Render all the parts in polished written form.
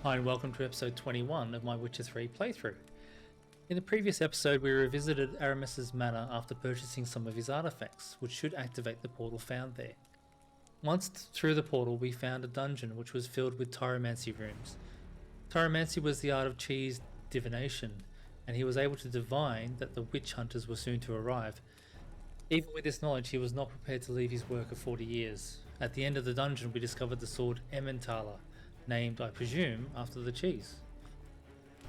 Hi and welcome to episode 21 of my Witcher 3 playthrough. In the previous episode we revisited Aramis's manor after purchasing some of his artifacts, which should activate the portal found there. Once through the portal we found a dungeon which was filled with tyromancy rooms. Tyromancy was the art of cheese divination, and he was able to divine that the witch hunters were soon to arrive. Even with this knowledge he was not prepared to leave his work of 40 years. At the end of the dungeon we discovered the sword Emmentaler, named, I presume, after the cheese.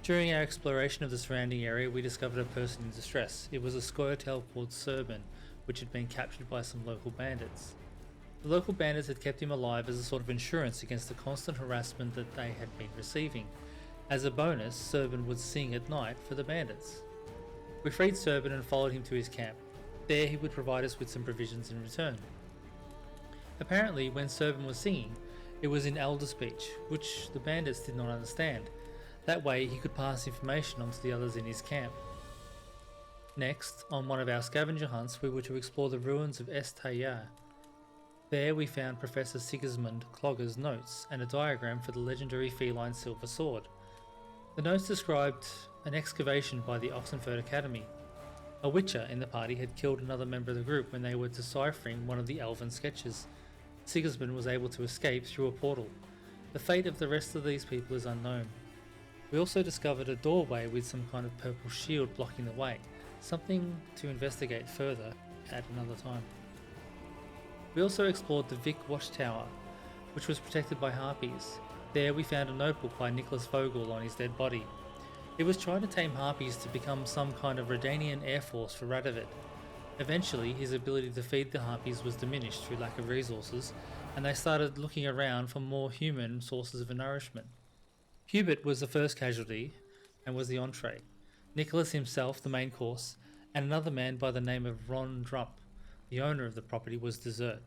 During our exploration of the surrounding area, we discovered a person in distress. It was a scoia'tael called Reuven, which had been captured by some local bandits. The local bandits had kept him alive as a sort of insurance against the constant harassment that they had been receiving. As a bonus, Reuven would sing at night for the bandits. We freed Reuven and followed him to his camp. There he would provide us with some provisions in return. Apparently, when Reuven was singing, it was in Elder speech, which the bandits did not understand. That way he could pass information on to the others in his camp. Next, on one of our scavenger hunts, we were to explore the ruins of Esterad. There we found Professor Sigismund Clogger's notes and a diagram for the legendary feline silver sword. The notes described an excavation by the Oxenford Academy. A witcher in the party had killed another member of the group when they were deciphering one of the elven sketches. Sigismund was able to escape through a portal. The fate of the rest of these people is unknown. We also discovered a doorway with some kind of purple shield blocking the way, something to investigate further at another time. We also explored the Vic watchtower, which was protected by harpies. There we found a notebook by Nicholas Vogel on his dead body. It was trying to tame harpies to become some kind of Redanian air force for Radovid. Eventually, his ability to feed the harpies was diminished through lack of resources, and they started looking around for more human sources of nourishment. Hubert was the first casualty and was the entree. Nicholas himself, the main course, and another man by the name of Ron Drump, the owner of the property, was dessert.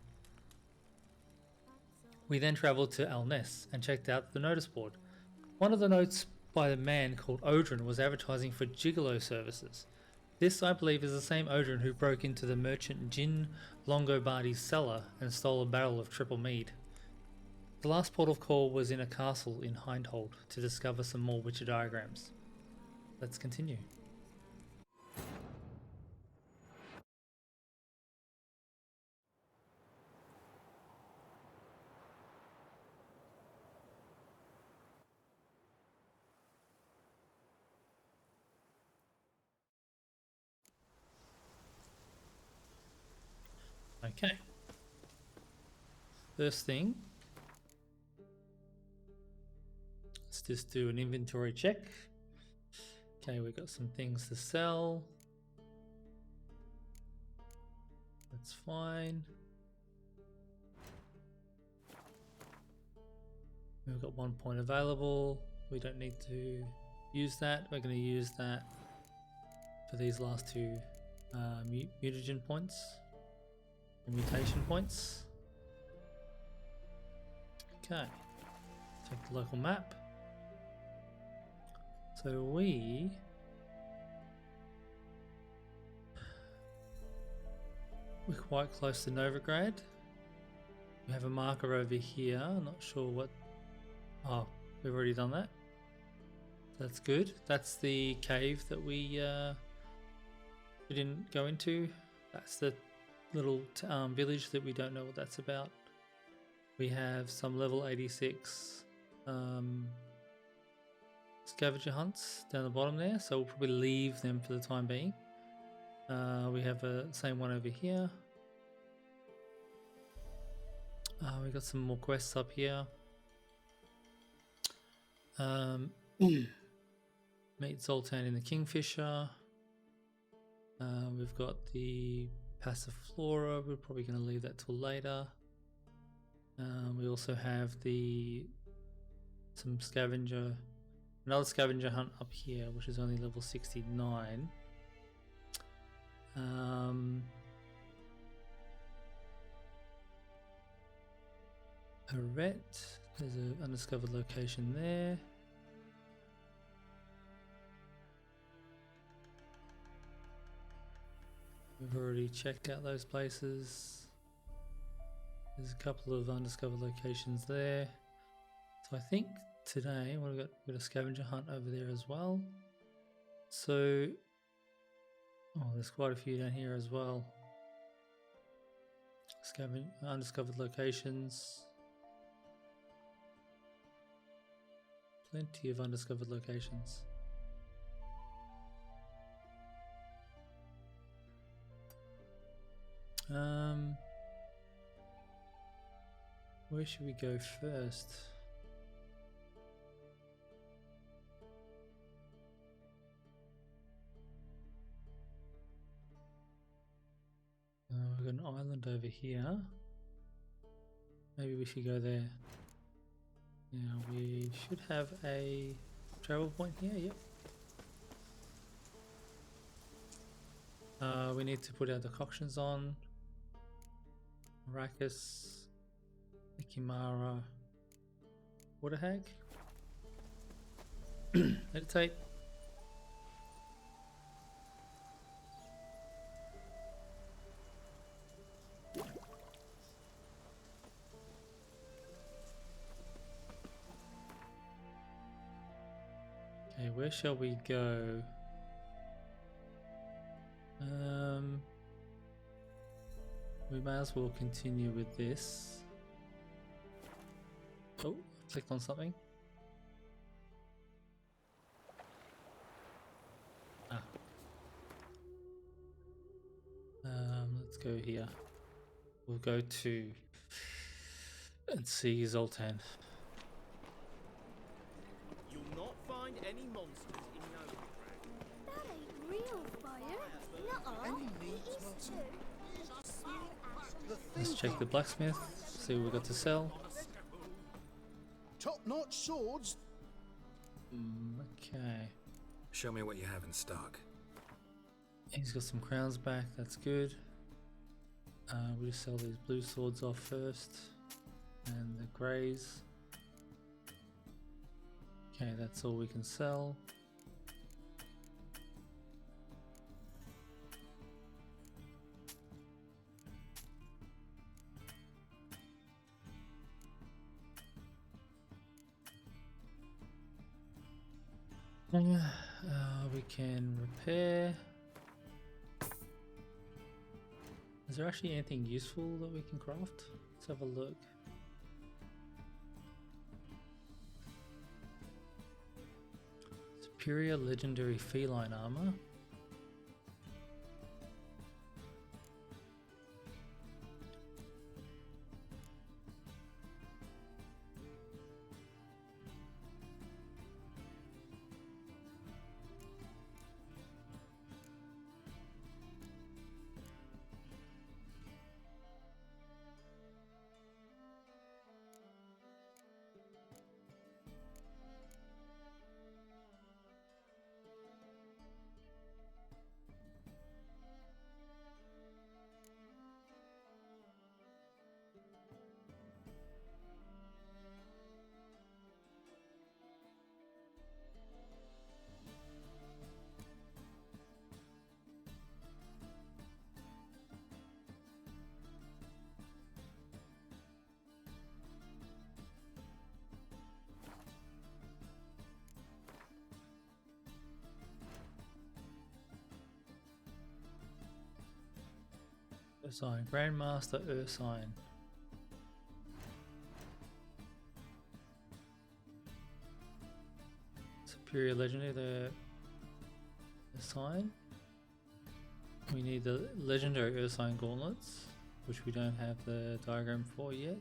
We then travelled to Alness and checked out the notice board. One of the notes by a man called Odrin was advertising for gigolo services. This, I believe, is the same Odrin who broke into the merchant Gin Longobardi's cellar and stole a barrel of triple mead. The last port of call was in a castle in Hindhold to discover some more Witcher diagrams. Let's continue. Okay. First thing, let's just do an inventory check. Okay, we've got some things to sell. That's fine. We've got 1 point available. We don't need to use that. We're going to use that for these last two mutagen points. Mutation points. Okay, check the local map. So we're quite close to Novigrad. We have a marker over here. I'm not sure what. Oh, we've already done that. That's good. That's the cave that we didn't go into. That's the little village that we don't know what that's about. We have some level 86 scavenger hunts down the bottom there, so we'll probably leave them for the time being. We have a same one over here. We got some more quests up here. Meet Zoltan in the Kingfisher. We've got the Passiflora. We're probably going to leave that till later. We also have another scavenger hunt up here, which is only level 69. Arret, there's an undiscovered location there. We've already checked out those places. There's a couple of undiscovered locations there. So I think today. We've got a scavenger hunt over there as well. So, oh, there's quite a few down here as well. Undiscovered locations. Plenty of undiscovered locations. Where should we go first? We've got an island over here. Maybe we should go there. Now we should have a travel point here, yep. We need to put our decoctions on. Arrakis, Ikimara, Water Hag. Meditate. Okay, where shall we go? We may as well continue with this. Oh, clicked on something. Ah. Let's go here. We'll go to and see Zoltan. You'll not find any monsters in Novigrad. That ain't real fire. Nuh-uh. It is too. Let's check the blacksmith, see what we got to sell. Top-notch swords. Okay. Show me what you have in stock. He's got some crowns back, that's good. We'll just sell these blue swords off first. And the greys. Okay, that's all we can sell. We can repair. Is there actually anything useful that we can craft? Let's have a look. Superior legendary feline armor. Ursine, Grandmaster Ursine. Superior legendary, the Ursine. We need the legendary Ursine gauntlets, which we don't have the diagram for yet.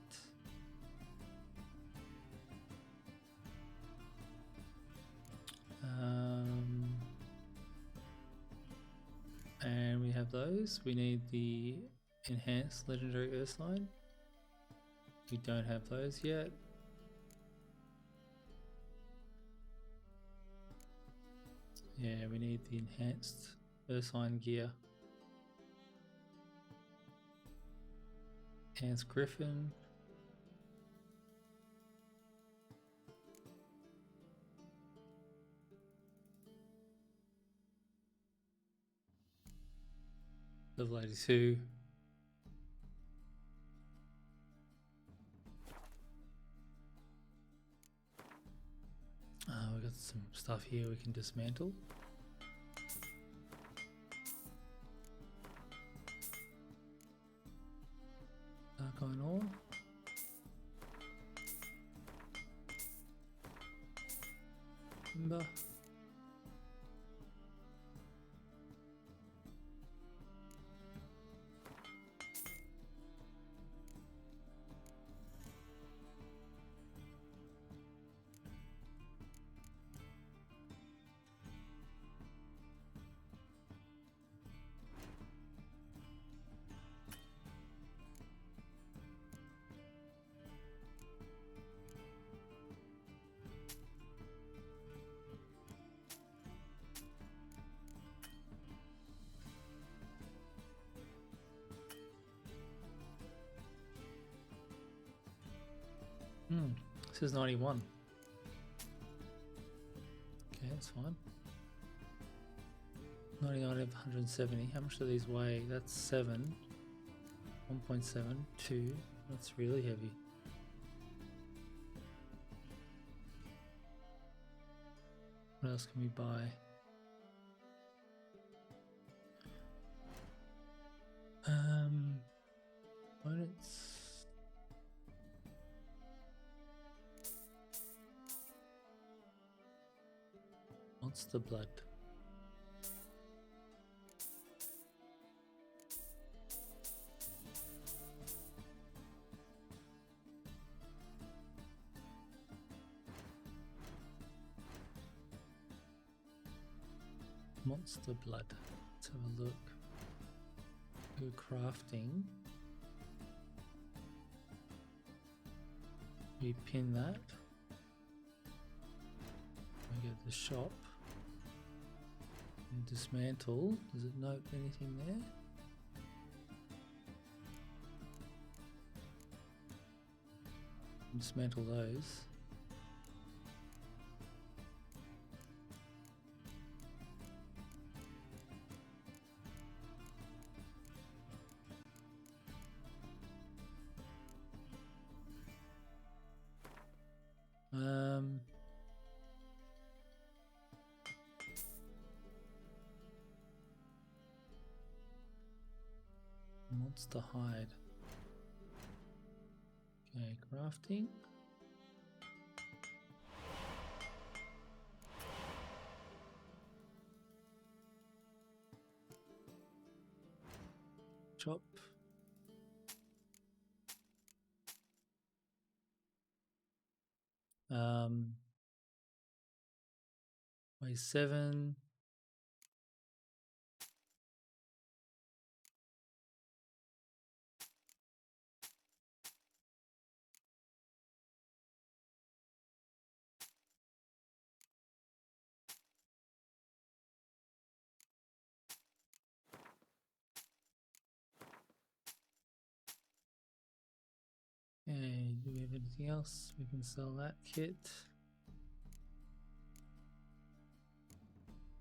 And we have those. We need the enhanced legendary Ursine. We don't have those yet. Yeah, we need the enhanced Ursine gear. Enhanced Griffin. Level 82. some stuff here we can dismantle. Dark iron ore. Timber. This is 91. Okay, that's fine. 99 of 170. How much do these weigh? That's 7. 1.7. 2. That's really heavy. What else can we buy? Components. Monster blood. Monster blood. Let's have a look. Go crafting. We pin that. We go to the shop. And dismantle. Does it note anything there? Dismantle those. Monster hide. Okay, crafting. Chop. Weighs 7. Okay, do we have anything else? We can sell that kit.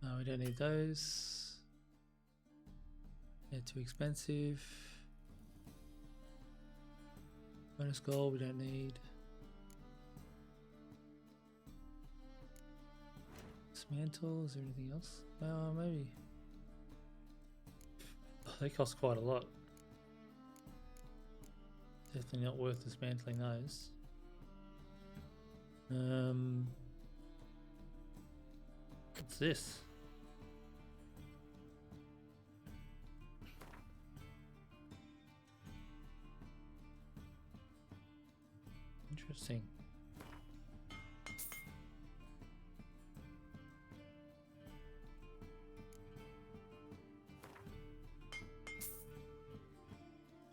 No, we don't need those. They're too expensive. Bonus gold we don't need. Dismantle, is there anything else? Maybe. Oh, they cost quite a lot. Definitely not worth dismantling those. What's this? Interesting.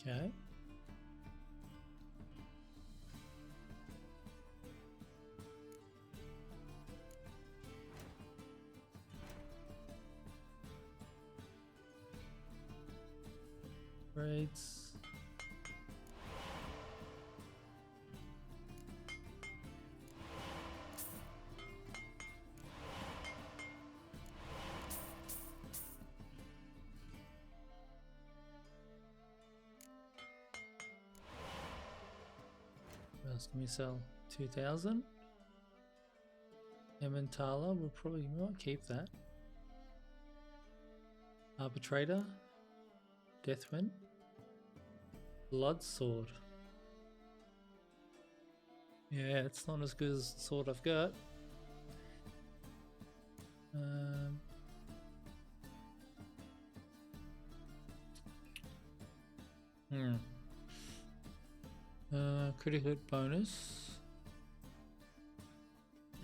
Okay. Braids. What else can we sell? 2,000. Emmentaler, we might keep that. Arbitrator, Deathwind, Blood Sword. Yeah, it's not as good as the sword I've got. Critical hit bonus.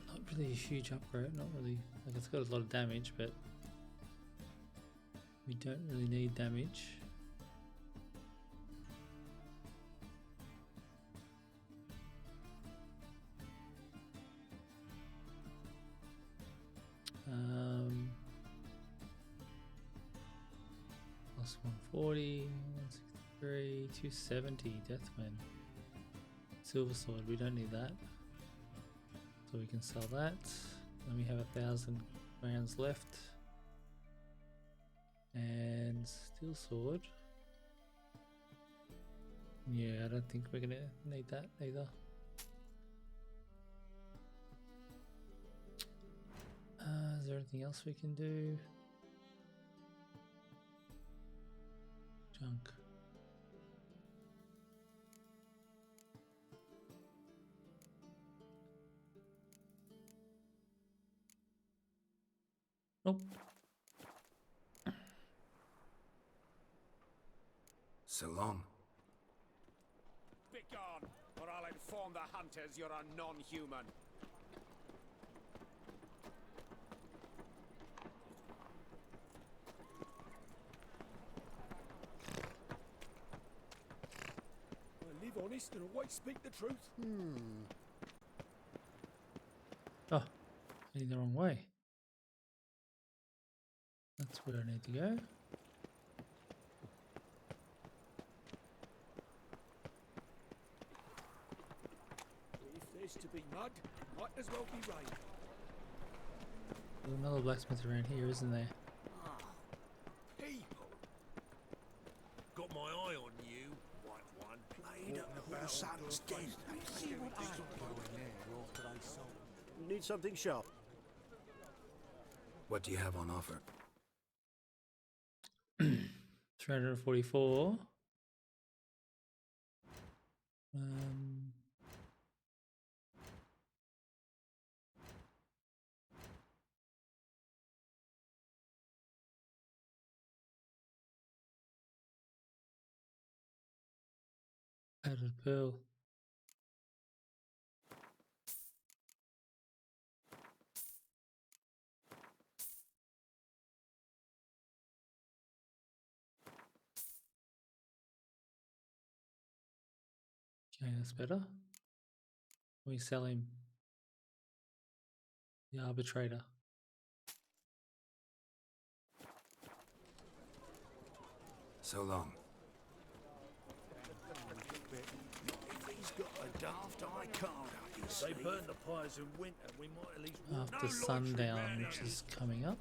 Not really a huge upgrade, not really. Like, it's got a lot of damage, but we don't really need damage. Plus 140, 163, 270, Deathwind. Silver Sword, we don't need that. So we can sell that. Then we have 1,000 rounds left. And Steel Sword. Yeah, I don't think we're gonna need that either. Is there anything else we can do? Junk. Nope. So long. Begone, or I'll inform the hunters you're a non-human. I live honest and always speak the truth. Oh, heading the wrong way. That's where I need to go. If there's to be mud, might as well be rain. There's another blacksmith around here, isn't there? People! Got my eye on you, white one. Played up about the sun's dead. See what I Need something sharp. What do you have on offer? 344. Added pearl. Okay, that's better. We sell him the arbitrator. So long. If he's got a daft eye card up his They sleeve. burn the pyres in winter. We might at least walk. After sundown, which is coming up.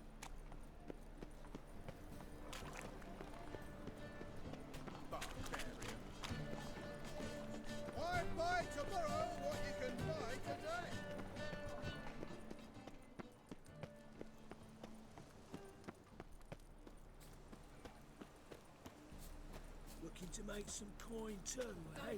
Why buy tomorrow what you can buy today? Looking to make some coin too, eh?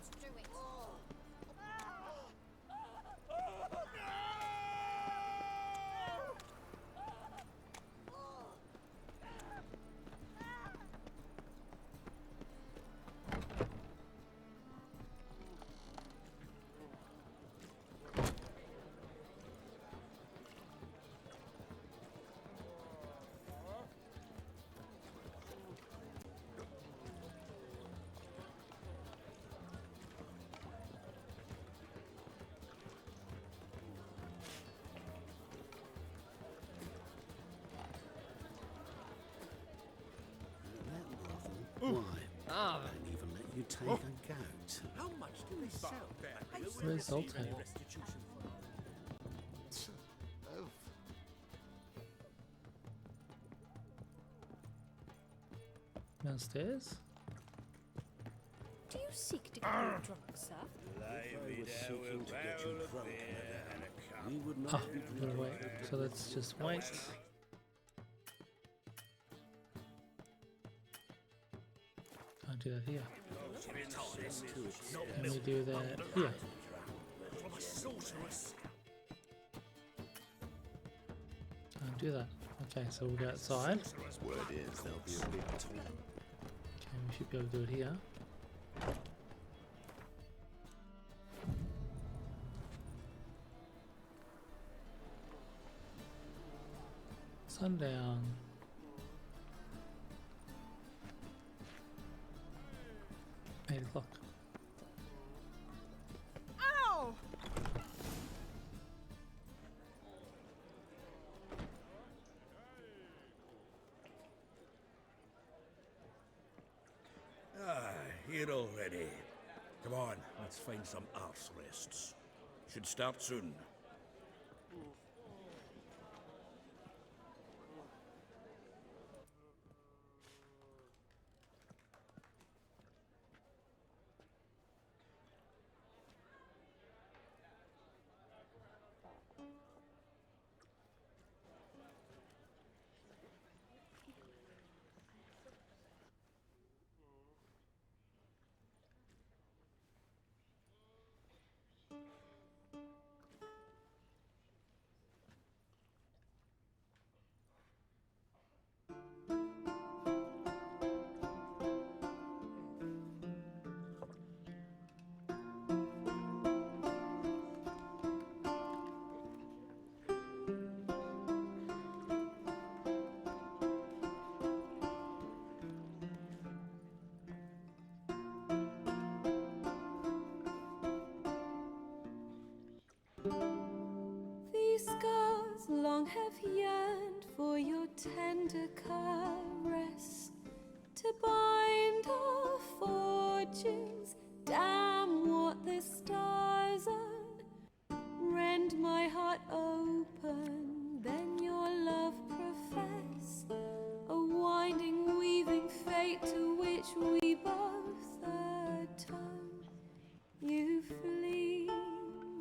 Why? I don't even let you take a goat. How much do they sell? Where's Zoltan? Downstairs? Do you seek to get me drunk, sir? If I was seeking to get you drunk, madame, we would Oh, wait. So let's just wait. Can't do that here. Can we do that here? Can't do that. Okay, so we'll go outside. Word is there'll be a big tournament. Okay, we should be able to do it here. Sundown. Eight o'clock. Ow! Here already. Come on, let's find some arse rests. Should start soon. These scars long have yearned for your tender caress, to bind our fortunes. Damn what the stars earn. Rend my heart open, then your love profess, a winding, weaving fate to which we both atone. You flee,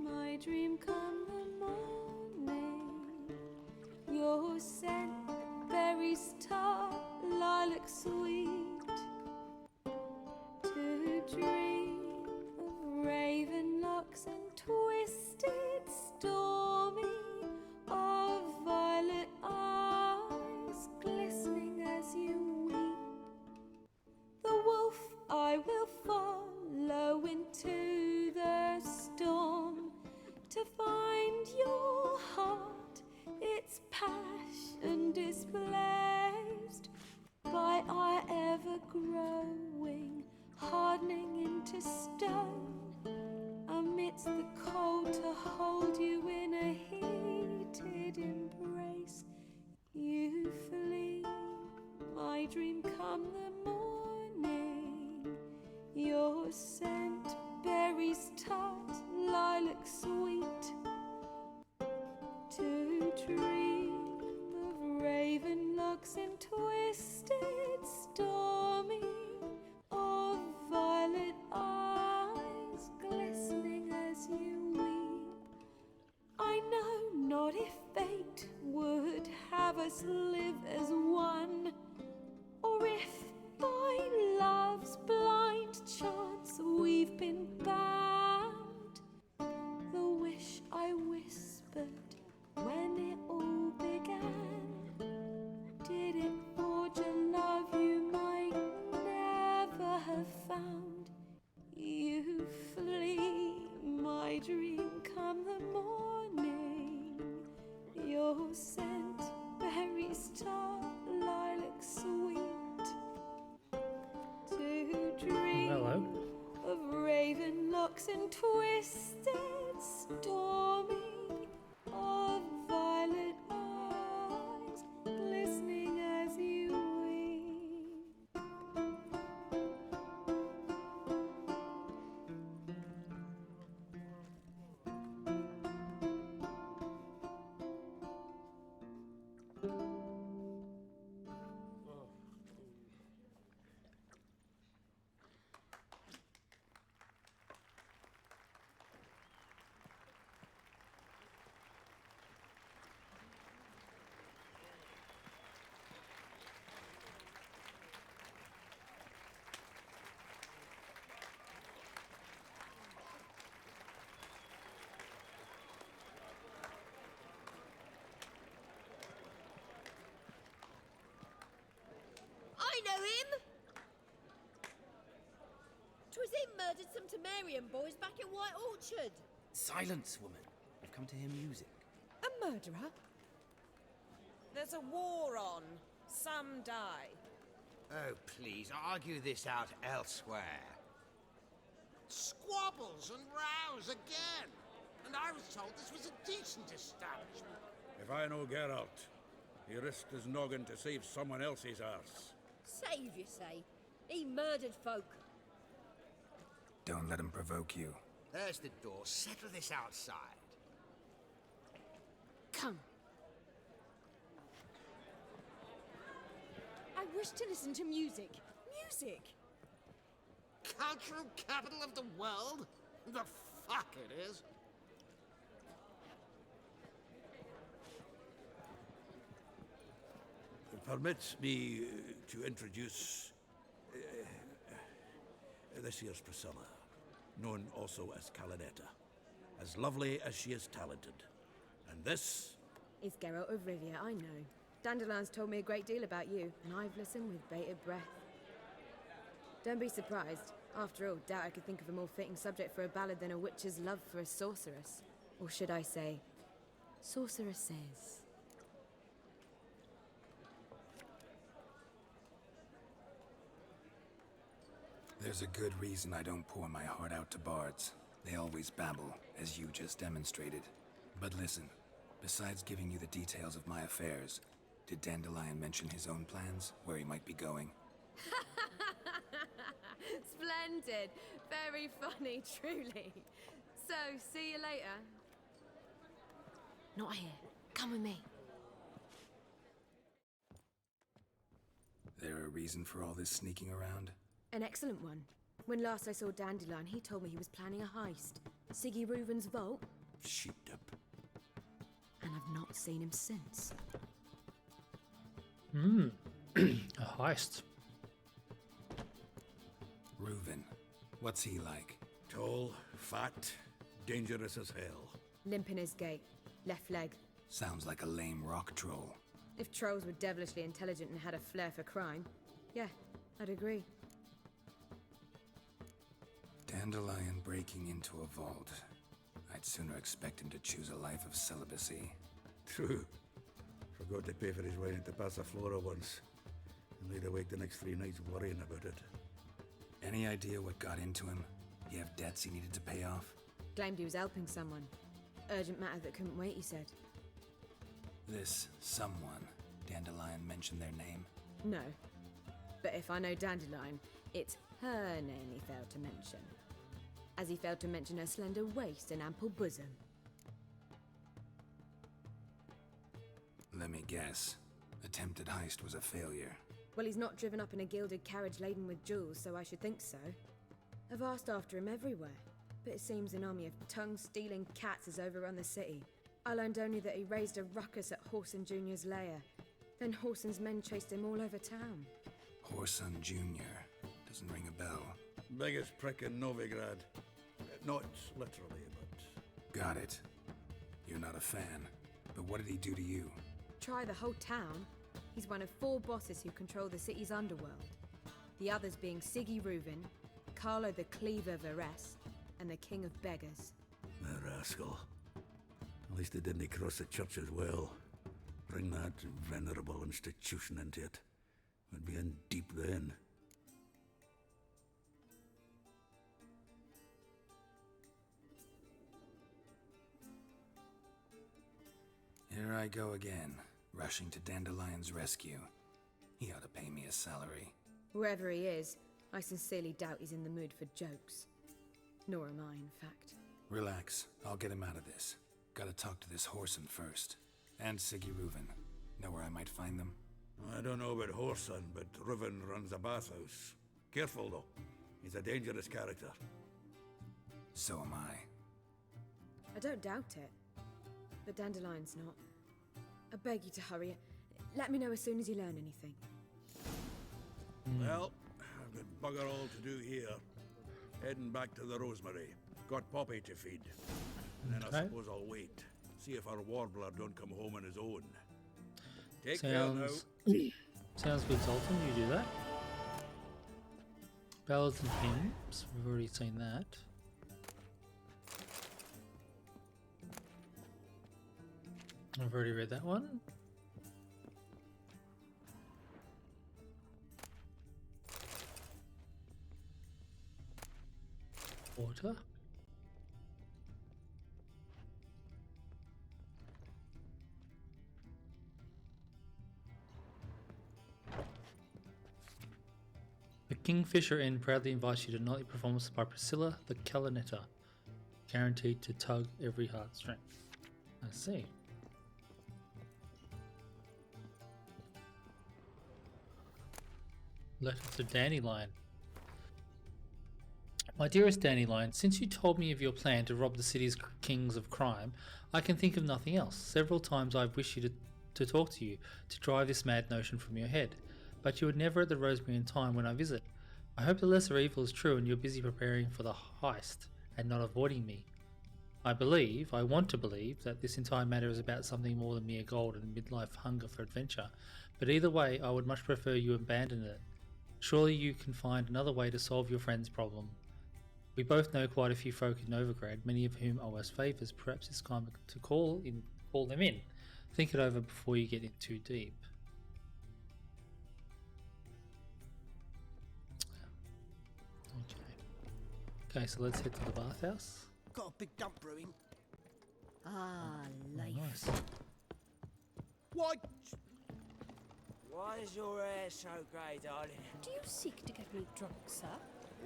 my dream come the morning. Your scent, berries tart, lilac sweet. To dream of raven locks and twisted, stormy, of violet eyes glistening as you weep. The wolf I will follow into the storm, to find your heart, its passion displaced by our ever-growing, hardening into stone, amidst the cold to hold you in a heated embrace. You flee, my dream come the morning. Your scent, berries tart, lilac sweet. To dream of raven locks and twisted, stormy, of violet eyes glistening as you weep. I know not if fate would have us live as one, or if by love's blind chance we've been bound. The wish I whispered when it all began, did it forge a love you might never have found? You flee, my dream come the morning. Your scent, berries tart, lilac sweet. To dream Hello. of raven locks and twisted, stormy, of violet eyes glistening as you weep. murdered some Temerian boys back at White Orchard. Silence, woman. I've come to hear music. A murderer? There's a war on. Some die. Oh, please, argue this out elsewhere. Squabbles and rows again. And I was told this was a decent establishment. If I know Geralt, he risked his noggin to save someone else's arse. Save, you say? He murdered folk. Don't let him provoke you. There's the door. Settle this outside. Come. I wish to listen to music. Music! Cultural capital of the world? The fuck it is. Permit me to introduce this here's Priscilla, known also as Calinetta. As lovely as she is talented. And this? It's Geralt of Rivia, I know. Dandelion's told me a great deal about you, and I've listened with bated breath. Don't be surprised. After all, doubt I could think of a more fitting subject for a ballad than a witch's love for a sorceress. Or should I say, sorceresses. There's a good reason I don't pour my heart out to bards. They always babble, as you just demonstrated. But listen, besides giving you the details of my affairs, did Dandelion mention his own plans, where he might be going? Splendid. Very funny, truly. So, see you later. Not here. Come with me. There a reason for all this sneaking around? An excellent one. When last I saw Dandelion, he told me he was planning a heist. Siggy Reuven's vault. Sheeped up. And I've not seen him since. A heist. Reuven, what's he like? Tall, fat, dangerous as hell. Limp in his gait. Left leg. Sounds like a lame rock troll. If trolls were devilishly intelligent and had a flair for crime, yeah, I'd agree. Dandelion breaking into a vault. I'd sooner expect him to choose a life of celibacy. True. Forgot to pay for his way into Passiflora once. And laid awake the next 3 nights worrying about it. Any idea what got into him? You have debts he needed to pay off? Claimed he was helping someone. Urgent matter that couldn't wait, he said. This someone, Dandelion mentioned their name? No. But if I know Dandelion, it's her name he failed to mention. As he failed to mention her slender waist and ample bosom. Let me guess. Attempted heist was a failure. Well, he's not driven up in a gilded carriage laden with jewels, so I should think so. I've asked after him everywhere, but it seems an army of tongue-stealing cats has overrun the city. I learned only that he raised a ruckus at Whoreson Jr.'s lair. Then Whoreson's men chased him all over town. Whoreson Jr. Doesn't ring a bell. Biggest prick in Novigrad. Not literally, but... Got it. You're not a fan. But what did he do to you? Try the whole town. He's one of 4 bosses who control the city's underworld. The others being Siggy Reuven, Carlo the Cleaver Varese, and the King of Beggars. The rascal. At least they didn't cross the church as well. Bring that venerable institution into it. We'd be in deep then. Here I go again, rushing to Dandelion's rescue. He ought to pay me a salary. Whoever he is, I sincerely doubt he's in the mood for jokes. Nor am I, in fact. Relax, I'll get him out of this. Gotta talk to this Whoreson first. And Siggy Reuven. Know where I might find them? I don't know about Whoreson, but Reuven runs a bathhouse. Careful, though. He's a dangerous character. So am I. I don't doubt it. But Dandelion's not. I beg you to hurry. Let me know as soon as you learn anything. Well, I've got bugger all to do here. Heading back to the Rosemary. Got Poppy to feed. And then I suppose I'll wait. See if our warbler don't come home on his own. Take care now. Sounds good, Zoltan. You do that. Ballads and Hymns, we've already seen that. I've already read that one. Water. The Kingfisher Inn proudly invites you to nightly performance by Priscilla the Calinetta, guaranteed to tug every heartstring. I see. Letter to Dandelion. My dearest Dandelion, since you told me of your plan to rob the city's kings of crime, I can think of nothing else. Several times I've wished you to talk to you, to drive this mad notion from your head, but you are never at the Rosemary in time when I visit. I hope the lesser evil is true and you're busy preparing for the heist and not avoiding me. I want to believe, that this entire matter is about something more than mere gold and midlife hunger for adventure, but either way I would much prefer you abandon it. Surely you can find another way to solve your friend's problem. We both know quite a few folk in Novigrad, many of whom owe us favours. Perhaps it's time to call them in. Think it over before you get in too deep. Okay, so let's head to the bathhouse. Got a big dump brewing. Ah, life. Nice. What? Why is your hair so grey, darling? Do you seek to get me drunk, sir?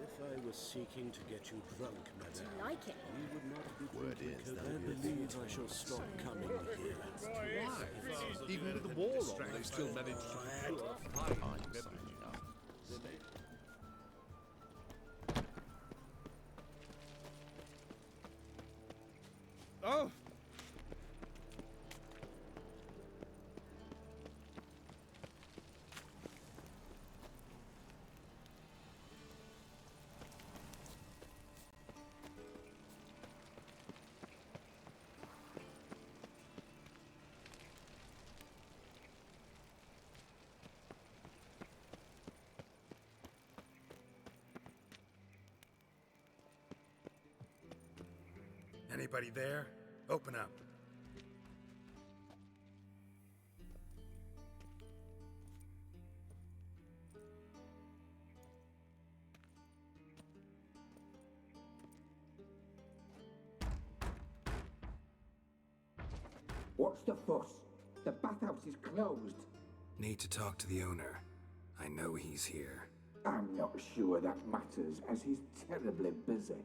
If I was seeking to get you drunk, Do madam, you like it? you would not be Word drinking is coke. that I believe I shall stop coming here. Why? Even with the war on, they still managed to hide. Oh! Anybody there? Open up. What's the fuss? The bathhouse is closed. Need to talk to the owner. I know he's here. I'm not sure that matters, as he's terribly busy.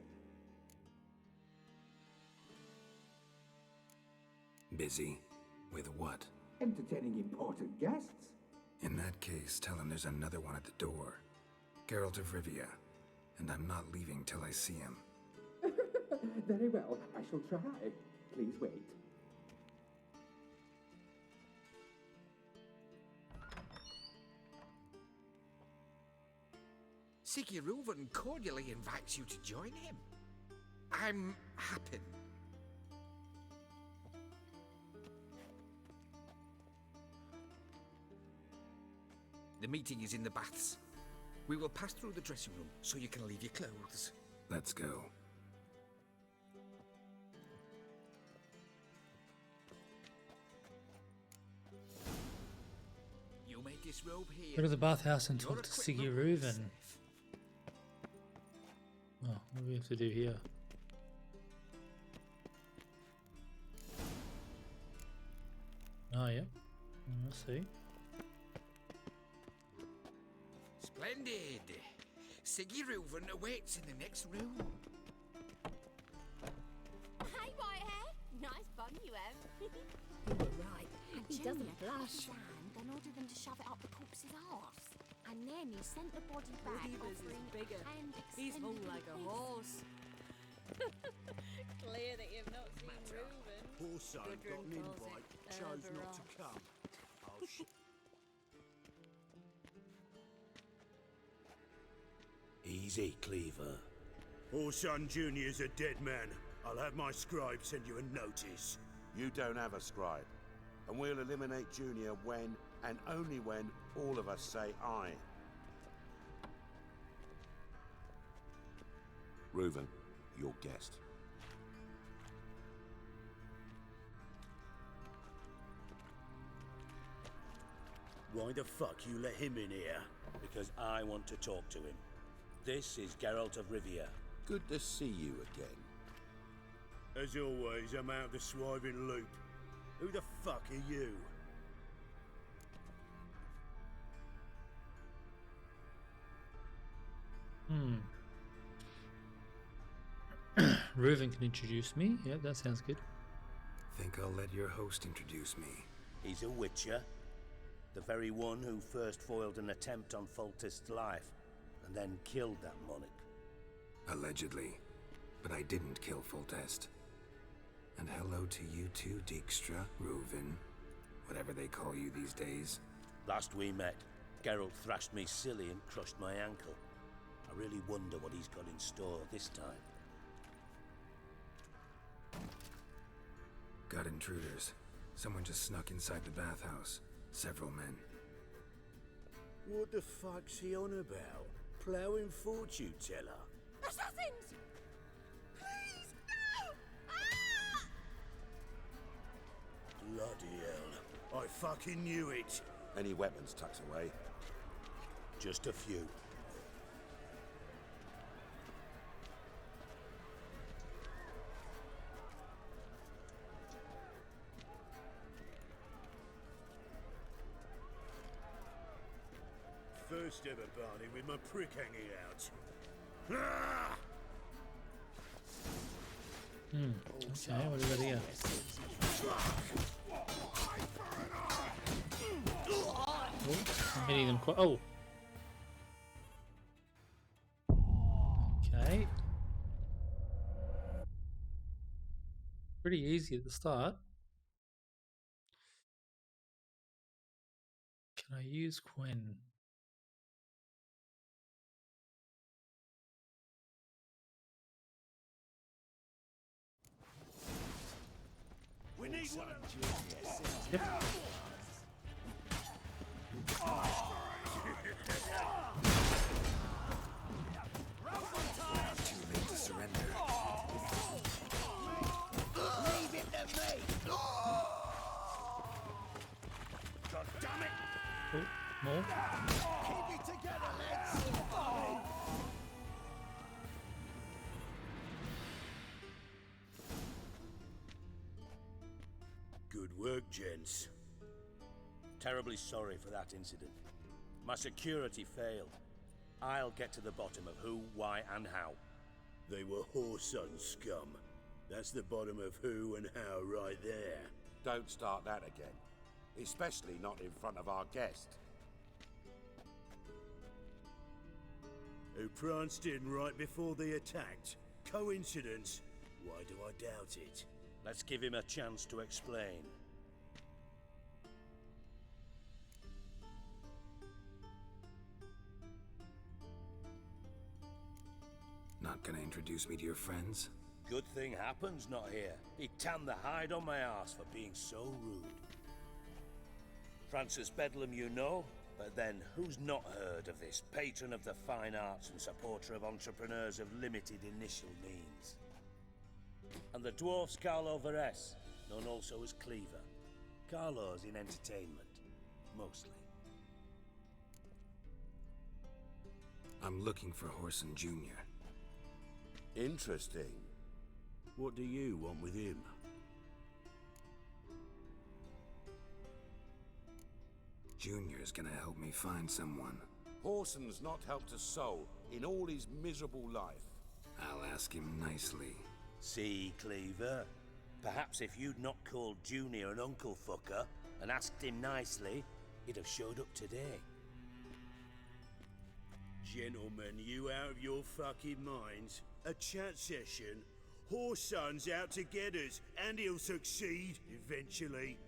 Busy? With what? Entertaining important guests. In that case, tell him there's another one at the door. Geralt of Rivia. And I'm not leaving till I see him. Very well, I shall try. Please wait. Reuven cordially invites you to join him. I'm happy. The meeting is in the baths. We will pass through the dressing room so you can leave your clothes. Let's go. You may disrobe here. Go to the bathhouse and You're talk to a quick look Reuven. safe. Oh, what do we have to do here? Oh, yeah. Let's see. Splendid. Reuven awaits in the next room. Hey, Whitehair. Nice bun you have. You were right. He doesn't blush. Then ordered them to shove it up the corpse's arse. And then he sent the body back. Believers is bigger. And He's hung like a horse. Clear that you've not seen Reuven. Poor son got an invite, chose not to come. Easy, Cleaver. Orson Jr.'s a dead man. I'll have my scribe send you a notice. You don't have a scribe. And we'll eliminate Junior when, and only when, all of us say aye. Reuven, your guest. Why the fuck you let him in here? Because I want to talk to him. This is Geralt of Rivia. Good to see you again. As always, I'm out of the swiving loop. Who the fuck are you? Reuven can introduce me. Yep, that sounds good. Think I'll let your host introduce me. He's a witcher. The very one who first foiled an attempt on Foltest's life, and then killed that monarch. Allegedly. But I didn't kill Foltest. And hello to you too, Dijkstra, Reuven, whatever they call you these days. Last we met, Geralt thrashed me silly and crushed my ankle. I really wonder what he's got in store this time. Got intruders. Someone just snuck inside the bathhouse. Several men. What the fuck's he on about? Ploughing fortune teller? Assassins! Please, no! Ah! Bloody hell. I fucking knew it. Any weapons tucked away? Just a few. First ever Barney with my prick hanging out. Ah! Okay, what do we got here? Oh, I'm hitting them quite. Oh! Okay. Pretty easy at the start. Can I use Gwent? We need one. Yep. Too late to surrender. Leave it to me. God damn it! Oh, more. Keep it together, lads. Good work, gents. Terribly sorry for that incident. My security failed. I'll get to the bottom of who, why, and how. They were whoreson scum. That's the bottom of who and how right there. Don't start that again. Especially not in front of our guest. Who pranced in right before they attacked. Coincidence? Why do I doubt it? Let's give him a chance to explain. Not gonna introduce me to your friends? Good thing happens not here. He tanned the hide on my arse for being so rude. Francis Bedlam you know, but then who's not heard of this patron of the fine arts and supporter of entrepreneurs of limited initial means? And the dwarf's Carlo Veres, known also as Cleaver. Carlo's in entertainment, mostly. I'm looking for Whoreson Jr. Interesting. What do you want with him? Junior's gonna help me find someone. Whoreson's not helped a soul in all his miserable life. I'll ask him nicely. See, Cleaver? Perhaps if you'd not called Junior an uncle fucker and asked him nicely, he'd have showed up today. Gentlemen, you out of your fucking minds? A chat session? Whoreson's out to get us, and he'll succeed eventually.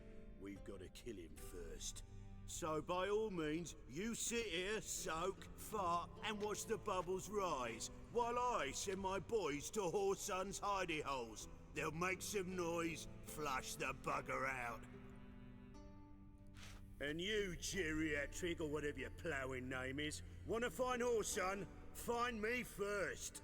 We've got to kill him first. So by all means, you sit here, soak, fart, and watch the bubbles rise, while I send my boys to Whoreson's hidey holes. They'll make some noise, flush the bugger out. And you, geriatric, or whatever your ploughing name is, wanna find Whoreson? Find me first.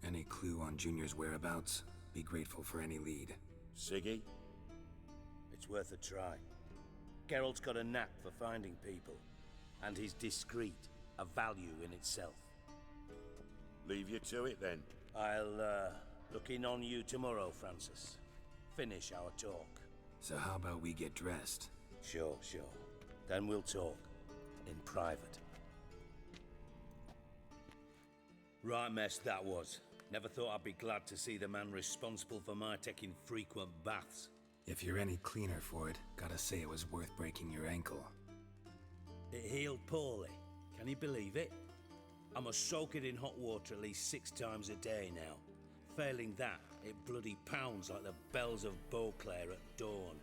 Any clue on Junior's whereabouts? Be grateful for any lead. Siggy? It's worth a try. Geralt's got a knack for finding people, and he's discreet, a value in itself. Leave you to it then. I'll look in on you tomorrow, Francis. Finish our talk. So how about we get dressed? Sure. Then we'll talk. In private. Right mess that was. Never thought I'd be glad to see the man responsible for my taking frequent baths. If you're any cleaner for it, gotta say it was worth breaking your ankle. It healed poorly. Can you believe it? I must soak it in hot water at least 6 times a day now. Failing that, it bloody pounds like the bells of Beauclair at dawn.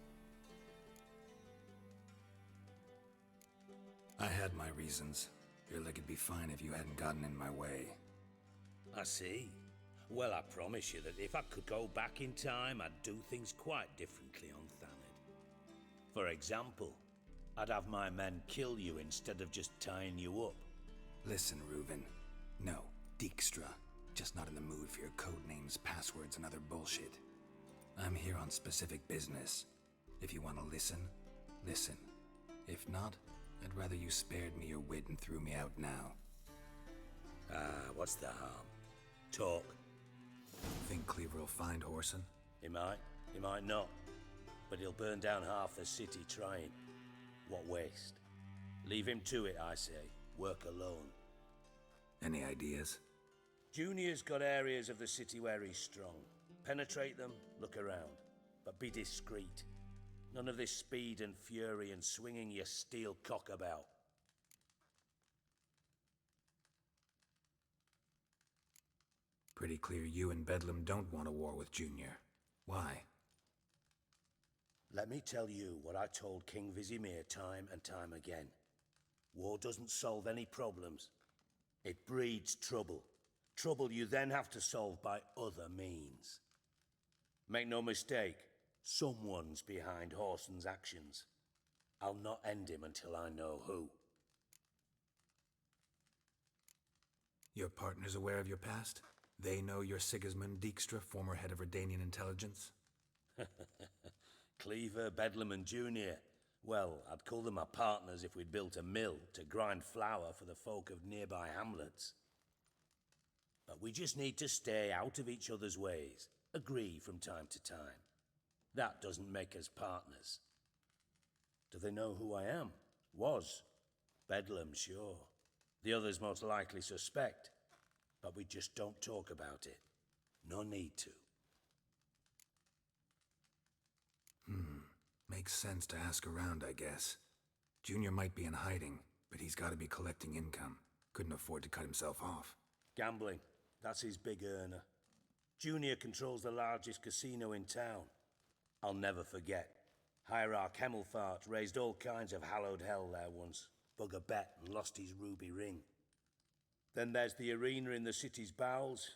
I had my reasons. Your leg would be fine if you hadn't gotten in my way. I see. Well, I promise you that if I could go back in time, I'd do things quite differently on Thanedd. For example, I'd have my men kill you instead of just tying you up. Listen, Reuven. No, Dijkstra. Just not in the mood for your code names, passwords, and other bullshit. I'm here on specific business. If you want to listen, listen. If not, I'd rather you spared me your wit and threw me out now. What's the harm? Talk. Think Cleaver will find Whoreson? He might not. But he'll burn down half the city trying. What waste. Leave him to it, I say. Work alone. Any ideas? Junior's got areas of the city where he's strong. Penetrate them, look around. But be discreet. None of this speed and fury and swinging your steel cock about. Pretty clear you and Bedlam don't want a war with Junior. Why? Let me tell you what I told King Vizimir time and time again. War doesn't solve any problems. It breeds trouble. Trouble you then have to solve by other means. Make no mistake, someone's behind Whoreson's actions. I'll not end him until I know who. Your partner's aware of your past? They know you're Sigismund Dijkstra, former head of Redanian intelligence? Cleaver, Bedlam and Junior. Well, I'd call them my partners if we'd built a mill to grind flour for the folk of nearby hamlets. But we just need to stay out of each other's ways, agree from time to time. That doesn't make us partners. Do they know who I am? Was. Bedlam, sure. The others most likely suspect. But we just don't talk about it. No need to. Makes sense to ask around, I guess. Junior might be in hiding, but he's got to be collecting income. Couldn't afford to cut himself off. Gambling. That's his big earner. Junior controls the largest casino in town. I'll never forget. Hierarch Hemmelfart raised all kinds of hallowed hell there once. Bug a bet and lost his ruby ring. Then there's the arena in the city's bowels.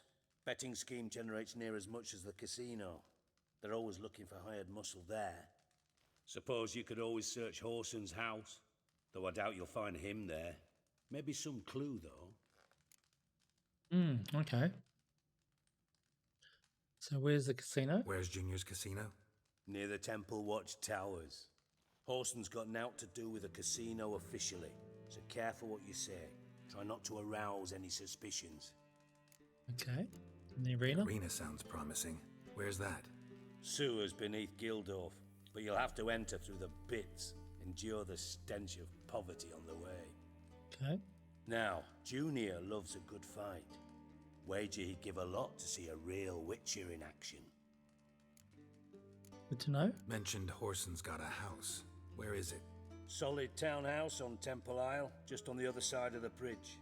Betting scheme generates near as much as the casino. They're always looking for hired muscle there. Suppose you could always search Whoreson's house, though I doubt you'll find him there. Maybe some clue, though. Okay. So where's the casino? Where's Junior's casino? Near the Temple Watch Towers. Whoreson's got naught to do with the casino officially, so careful what you say. Try not to arouse any suspicions. Okay. And the arena? Arena sounds promising. Where's that? Sewers beneath Gildorf, but you'll have to enter through the bits, endure the stench of poverty on the way. Okay. Now, Junior loves a good fight. Wager he'd give a lot to see a real Witcher in action. Good to know. Mentioned Whoreson's got a house. Where is it? Solid townhouse on Temple Isle, just on the other side of the bridge.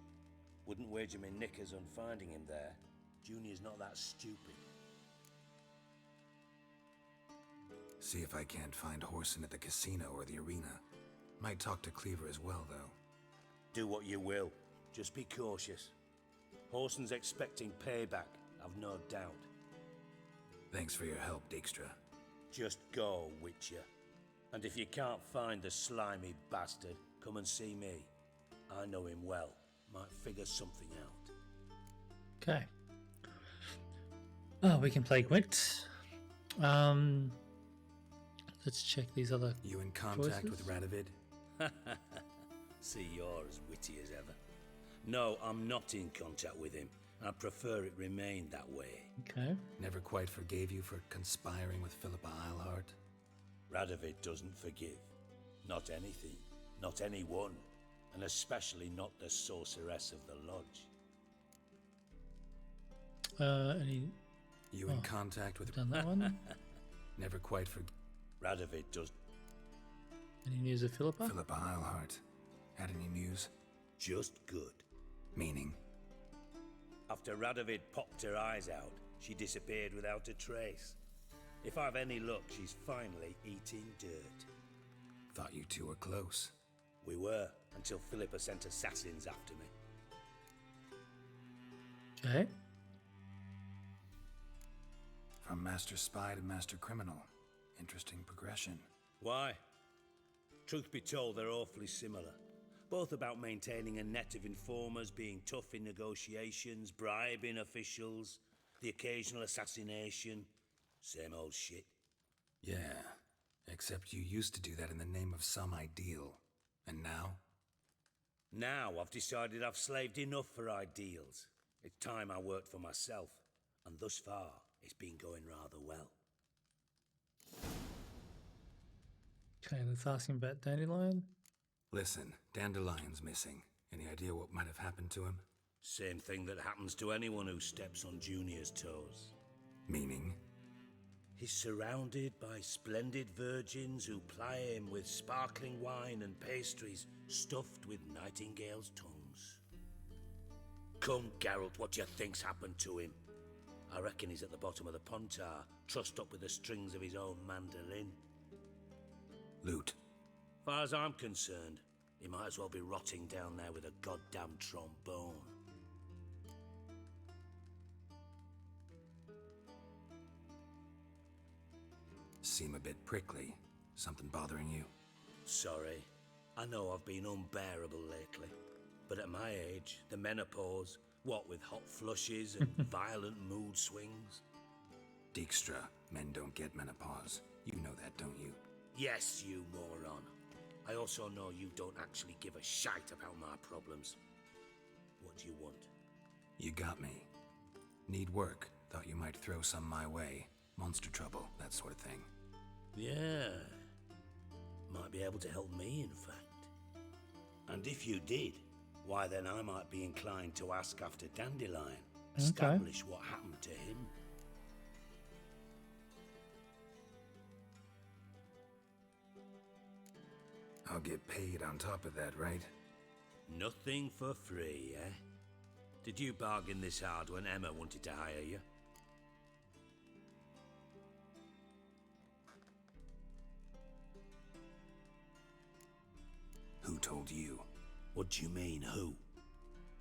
Wouldn't wager me knickers on finding him there. Junior's not that stupid. See if I can't find Whoreson at the casino or the arena. Might talk to Cleaver as well, though. Do what you will. Just be cautious. Whoreson's expecting payback, I've no doubt. Thanks for your help, Dijkstra. Just go, Witcher. And if you can't find the slimy bastard, come and see me. I know him well. Might figure something out. Okay. Oh, we can play Gwent. Let's check these other You in contact choices? with Radovid? See, you're as witty as ever. No, I'm not in contact with him. I prefer it remain that way. Okay. Never quite forgave you for conspiring with Philippa Eilhart? Radovid doesn't forgive. Not anything. Not anyone. And especially not the sorceress of the lodge. Any... You in contact with... Done that one? Never quite forgave... Radovid does... Any news of Philippa? Philippa Eilhart. Had any news? Just good. Meaning? After Radovid popped her eyes out, she disappeared without a trace. If I've any luck, she's finally eating dirt. Thought you two were close. We were, until Philippa sent assassins after me. Okay. From master spy to master criminal. Interesting progression. Why? Truth be told, they're awfully similar. Both about maintaining a net of informers, being tough in negotiations, bribing officials, the occasional assassination. Same old shit. Yeah, except you used to do that in the name of some ideal. And now? Now I've decided I've slaved enough for ideals. It's time I worked for myself. And thus far, it's been going rather well. Okay, let's ask him about Dandelion. Listen, Dandelion's missing. Any idea what might have happened to him? Same thing that happens to anyone who steps on Junior's toes. Meaning? He's surrounded by splendid virgins who ply him with sparkling wine and pastries stuffed with nightingales' tongues. Come, Geralt, what do you think's happened to him? I reckon he's at the bottom of the Pontar, trussed up with the strings of his own mandolin. Loot. Far as I'm concerned, he might as well be rotting down there with a goddamn trombone. Seem a bit prickly. Something bothering you? Sorry. I know I've been unbearable lately. But at my age, the menopause, what with hot flushes and violent mood swings. Dijkstra, men don't get menopause. You know that, don't you? Yes, you moron. I also know you don't actually give a shite about my problems. What do you want? You got me. Need work. Thought you might throw some my way. Monster trouble, that sort of thing. Yeah. Might be able to help me, in fact. And if you did, why then I might be inclined to ask after Dandelion. Establish what happened to him. I'll get paid on top of that, right? Nothing for free, eh? Did you bargain this hard when Emma wanted to hire you? Who told you? What do you mean, who?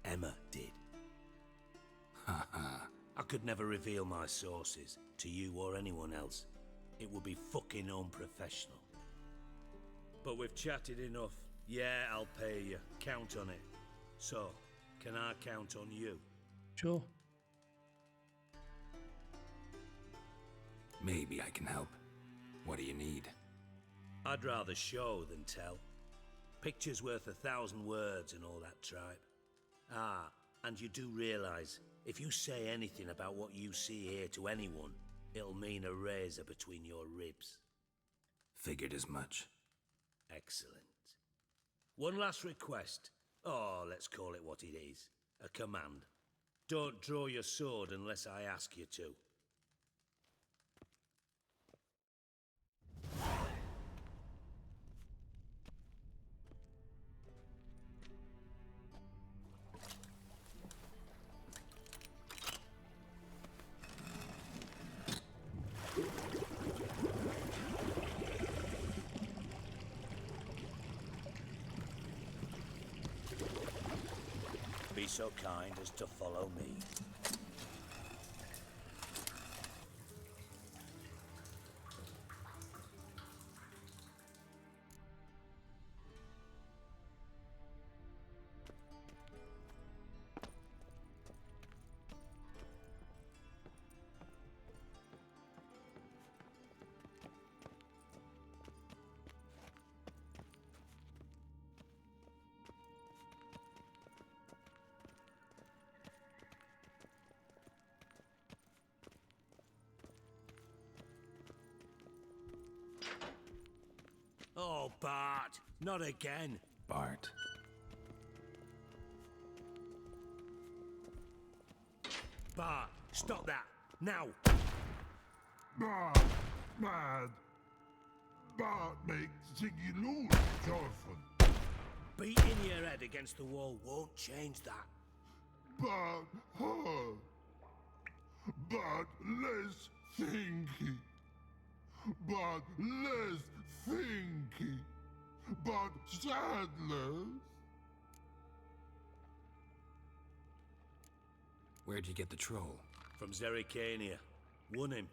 Emma did. Haha. I could never reveal my sources to you or anyone else. It would be fucking unprofessional. But we've chatted enough. Yeah, I'll pay you. Count on it. So, can I count on you? Sure. Maybe I can help. What do you need? I'd rather show than tell. Picture's worth 1,000 words and all that tripe. Ah, and you do realise, if you say anything about what you see here to anyone, it'll mean a razor between your ribs. Figured as much. Excellent. One last request. Oh, let's call it what it is. A command. Don't draw your sword unless I ask you to. Be so kind as to follow me. Bart! Not again! Bart. Bart, stop that! Now! Bart, mad. Bart makes Ziggy lose, Jorfin. Beating your head against the wall won't change that. Bart, her. Bart, less thinky. Bart, less thinky. Bart, sadless. Where'd you get the troll? From Zerrikania. Won him.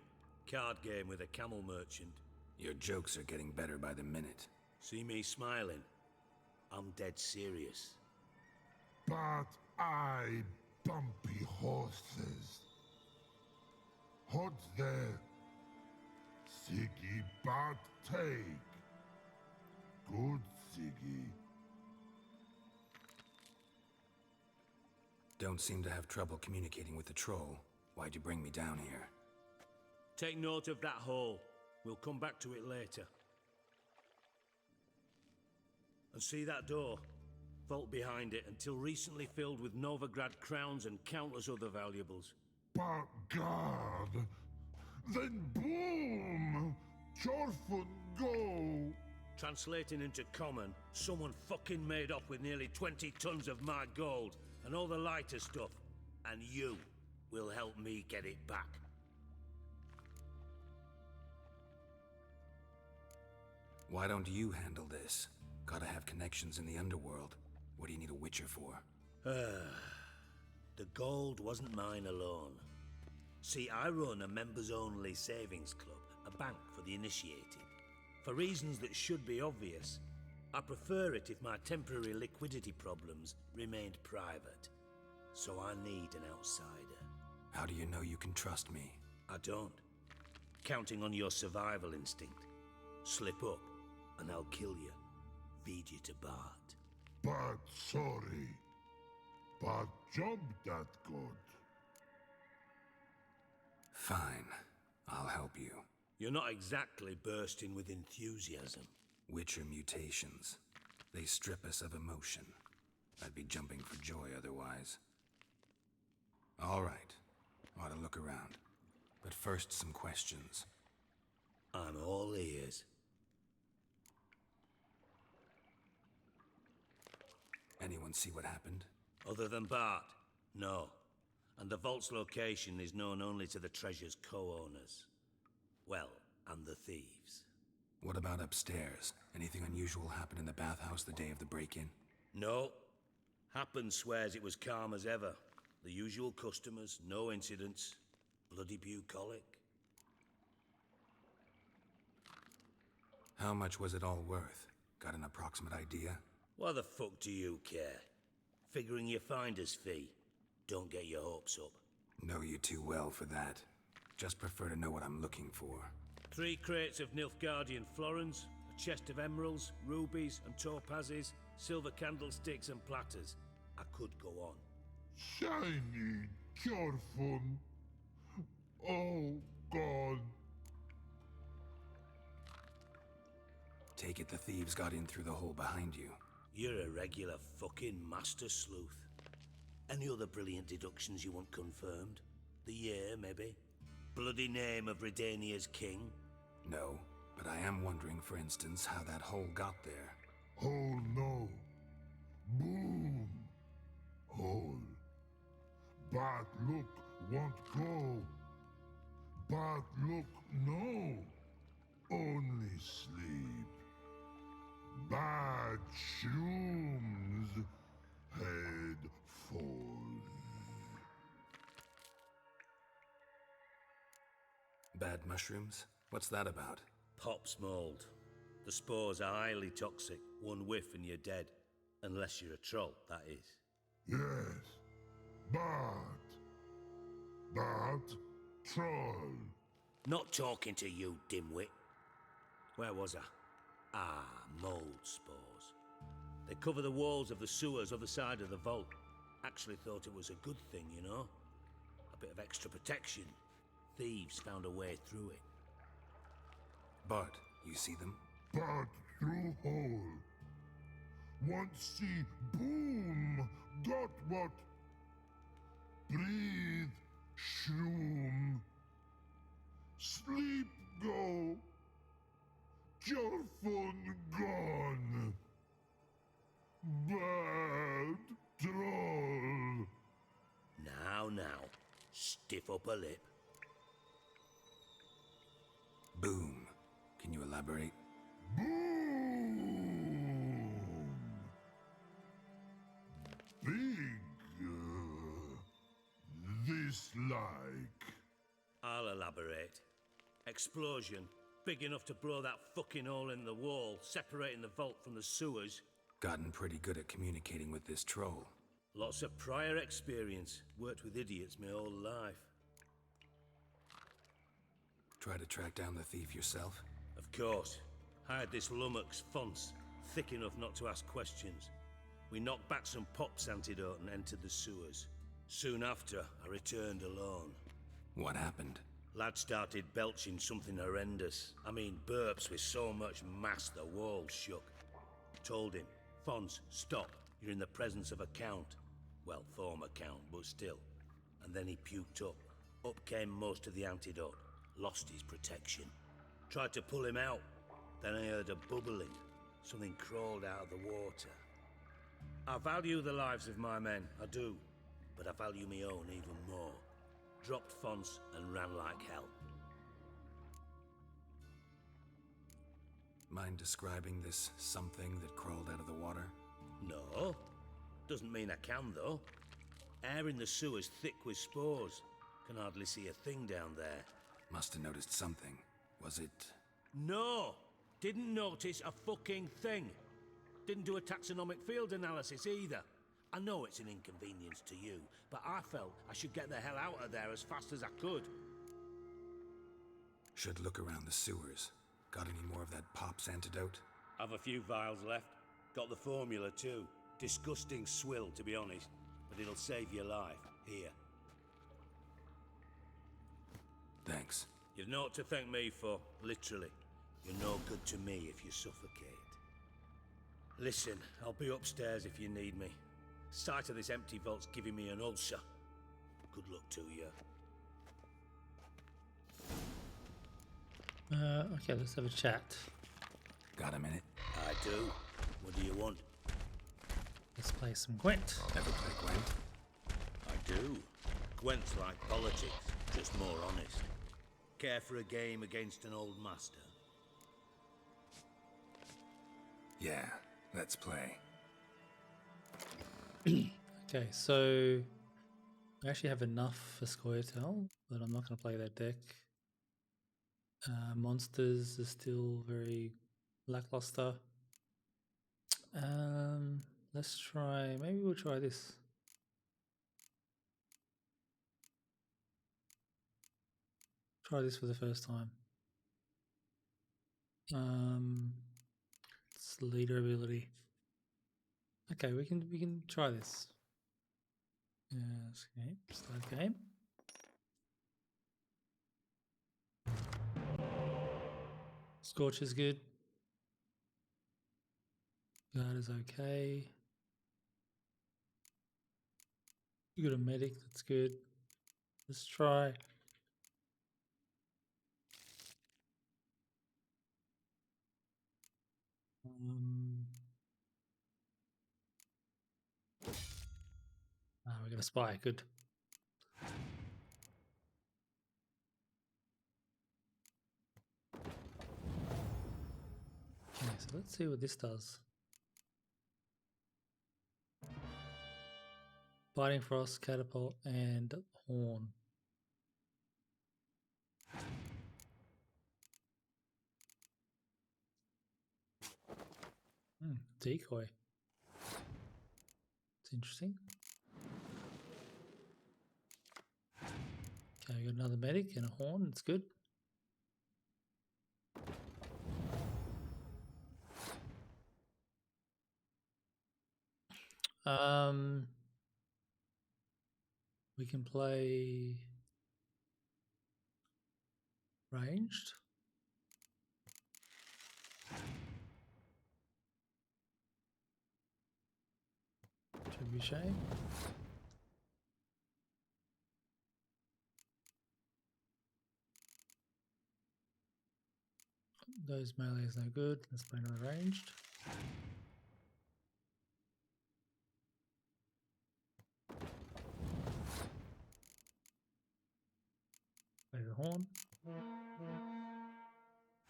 Card game with a camel merchant. Your jokes are getting better by the minute. See me smiling? I'm dead serious. But I bumpy horses. Hot there. Siggy Bart take. Good Siggy. Don't seem to have trouble communicating with the troll. Why'd you bring me down here? Take note of that hole. We'll come back to it later. And see that door? Vault behind it, until recently filled with Novigrad crowns and countless other valuables. But God, then boom! Jorfun go! Translating into common, someone fucking made off with nearly 20 tons of my gold and all the lighter stuff. And you will help me get it back. Why don't you handle this? Gotta have connections in the underworld. What do you need a witcher for? The gold wasn't mine alone. See, I run a members-only savings club, a bank for the initiated. For reasons that should be obvious, I prefer it if my temporary liquidity problems remained private. So I need an outsider. How do you know you can trust me? I don't. Counting on your survival instinct. Slip up, and I'll kill you. Feed you to Bart. But sorry. But job that good. Fine. I'll help you. You're not exactly bursting with enthusiasm. Witcher mutations. They strip us of emotion. I'd be jumping for joy otherwise. All right. Ought to look around. But first, some questions. I'm all ears. Anyone see what happened? Other than Bart? No. And the vault's location is known only to the treasure's co-owners. Well, and the thieves. What about upstairs? Anything unusual happen in the bathhouse the day of the break-in? No. Happen swears it was calm as ever. The usual customers, no incidents. Bloody bucolic. How much was it all worth? Got an approximate idea? Why the fuck do you care? Figuring your finder's fee. Don't get your hopes up. Know you too well for that. Just prefer to know what I'm looking for. 3 crates of Nilfgaardian florins, a chest of emeralds, rubies and topazes, silver candlesticks and platters. I could go on. Shiny Jorfun. Oh, God. Take it the thieves got in through the hole behind you. You're a regular fucking master sleuth. Any other brilliant deductions you want confirmed? The year, maybe? Bloody name of Redania's king? No, but I am wondering, for instance, how that hole got there. Hole no. Boom. Hole. But look, won't go. But look, no. Only sleep. Bad shrooms. Head falls. Bad mushrooms? What's that about? Pop's mold. The spores are highly toxic. One whiff and you're dead. Unless you're a troll, that is. Yes. But troll. Not talking to you, dimwit. Where was I? Ah, mold spores. They cover the walls of the sewers other side of the vault. Actually thought it was a good thing, you know? A bit of extra protection. Thieves found a way through it. Bart, you see them? But through hole. Once see boom, got what? Breathe, shroom. Sleep go. Your fun gone. Bad troll. Now, stiff up a lip. Boom. Can you elaborate? Boom. Big. This like. I'll elaborate. Explosion, big enough to blow that fucking hole in the wall, separating the vault from the sewers. Gotten pretty good at communicating with this troll. Lots of prior experience. Worked with idiots my whole life. Try to track down the thief yourself? Of course. Hired this lummox, Fons, thick enough not to ask questions. We knocked back some Pop's antidote and entered the sewers. Soon after, I returned alone. What happened? Lad started belching something horrendous. I mean, burps with so much mass the walls shook. Told him, Fons, stop. You're in the presence of a count. Well, former count, but still. And then he puked up. Up came most of the antidote. Lost his protection. Tried to pull him out. Then I heard a bubbling. Something crawled out of the water. I value the lives of my men, I do. But I value my own even more. Dropped Fons and ran like hell. Mind describing this something that crawled out of the water? No. Doesn't mean I can, though. Air in the sewer's thick with spores. Can hardly see a thing down there. Must have noticed something. Was it... No! Didn't notice a fucking thing. Didn't do a taxonomic field analysis either. I know it's an inconvenience to you, but I felt I should get the hell out of there as fast as I could. Should look around the sewers. Got any more of that Pop's antidote? I've a few vials left. Got the formula too. Disgusting swill, to be honest, but it'll save your life. Here. Thanks. You've naught to thank me for, literally. You're no good to me if you suffocate. Listen, I'll be upstairs if you need me. Sight of this empty vault's giving me an ulcer. Good luck to you. Okay, let's have a chat. Got a minute? I do. What do you want? Let's play some Gwent. Ever play Gwent? I do. Gwent's like politics, just more honest. Care for a game against an old master? Yeah, let's play. Okay, so I actually have enough for Scoia'tael, but I'm not going to play that deck. Monsters is still very lackluster. Let's try, maybe we'll try this. Try this for the first time. It's leader ability. Okay, we can try this. Yes, okay, start game. Scorch is good. Guard is okay. You got a medic, that's good. Let's try. We got a spy, good. Okay, so let's see what this does. Biting Frost, Catapult, and Horn. Decoy. It's interesting. Okay, we got another medic and a horn, it's good. We can play ranged. Trebuchet. Those melee is no good. Let's play another ranged. Play the horn.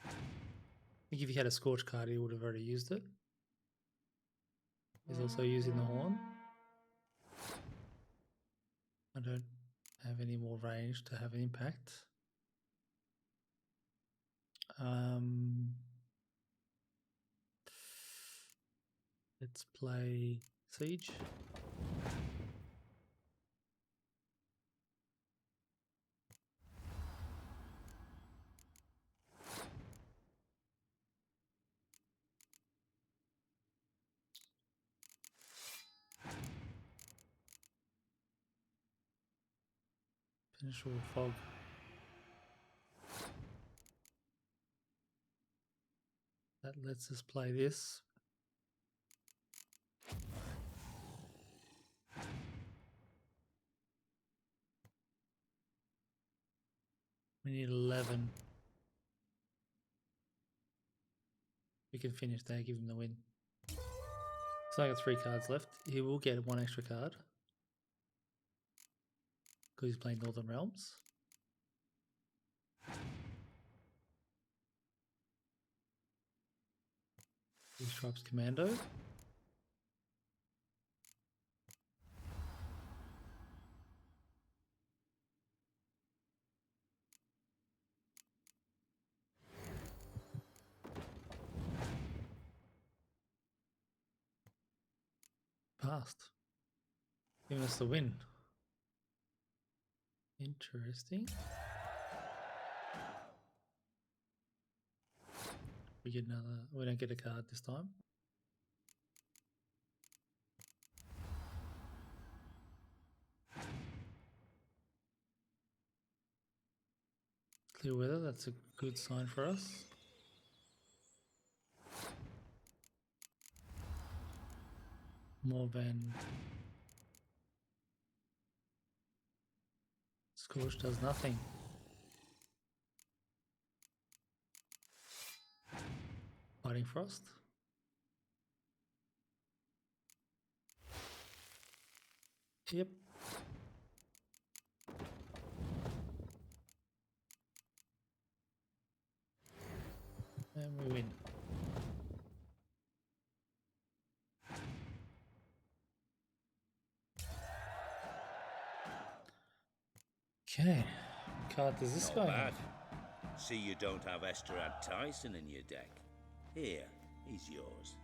I think if he had a scorch card, he would have already used it. He's also using the horn. I don't have any more range to have an impact. Let's play Siege. Penetrable fog. That lets us play this. We need 11. We can finish there, give him the win. So I got 3 cards left. He will get 1 extra card. Because he's playing Northern Realms. He stripes Commando. Passed. Giving us the win. Interesting. We get another. We don't get a card this time. Clear weather, that's a good sign for us. Morvan. Scorch does nothing. Fighting Frost. Yep. And we win. Okay. What card does this Not guy bad. have? See you don't have Esterad Thyssen in your deck. Here, he's yours.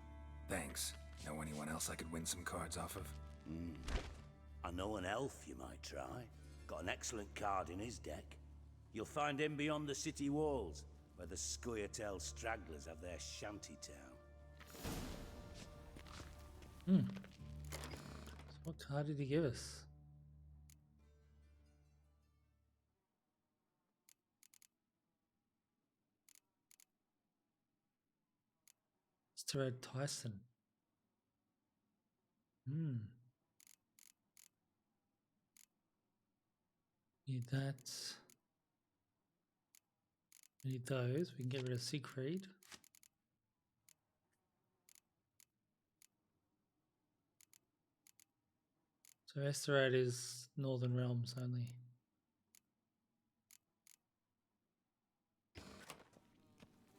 Thanks. Know anyone else I could win some cards off of? I know an elf you might try. Got an excellent card in his deck. You'll find him beyond the city walls, where the Scoia'tael stragglers have their shanty town. So what card did he give us? Esterad Thyssen. Need that. Need those. We can get rid of Siegfried. So Esterad is Northern Realms only.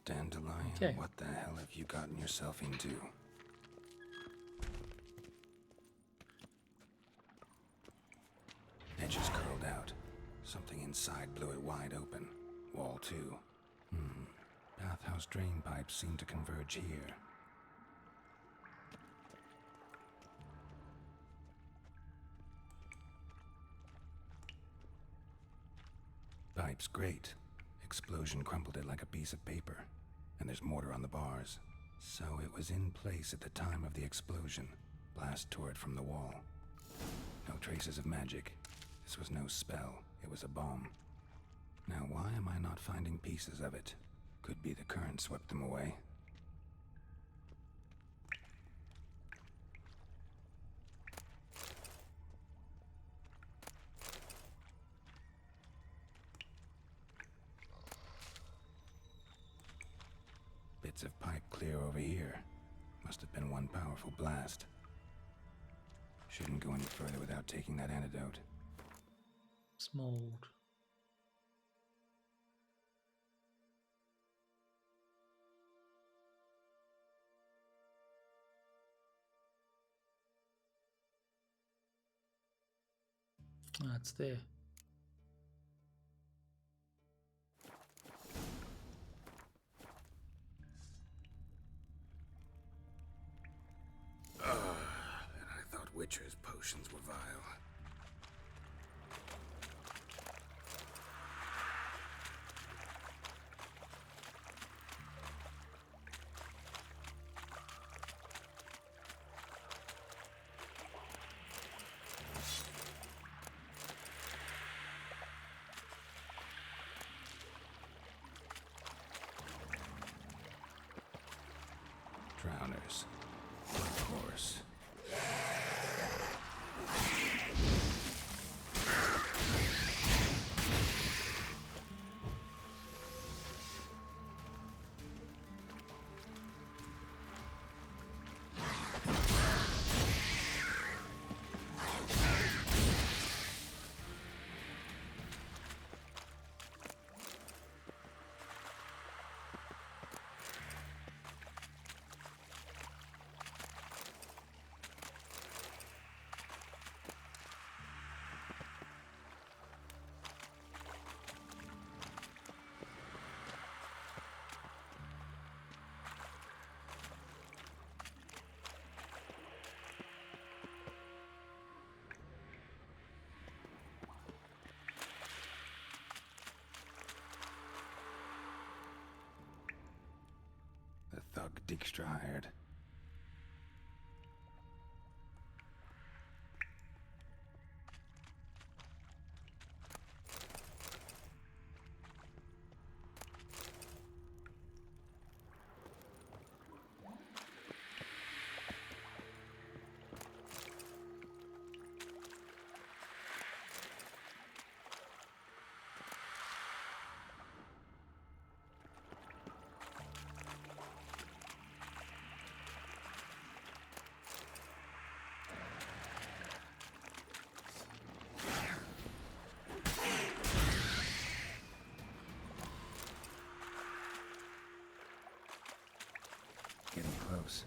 Dandelion, Okay. what the hell have you gotten yourself into? Edges curled out. Something inside blew it wide open. Wall 2. Bathhouse drain pipes seem to converge here. Pipe's great. Explosion crumpled it like a piece of paper. And there's mortar on the bars. So it was in place at the time of the explosion. Blast tore it from the wall. No traces of magic. This was no spell. It was a bomb. Now why am I not finding pieces of it? Could be the current swept them away. bits of pipe clear over here. Must have been one powerful blast. Shouldn't go any further without taking that antidote. Smold. It's there. And I thought Witcher's potions were vile. Drowners. Of course. The thug Dijkstra hired. Getting close.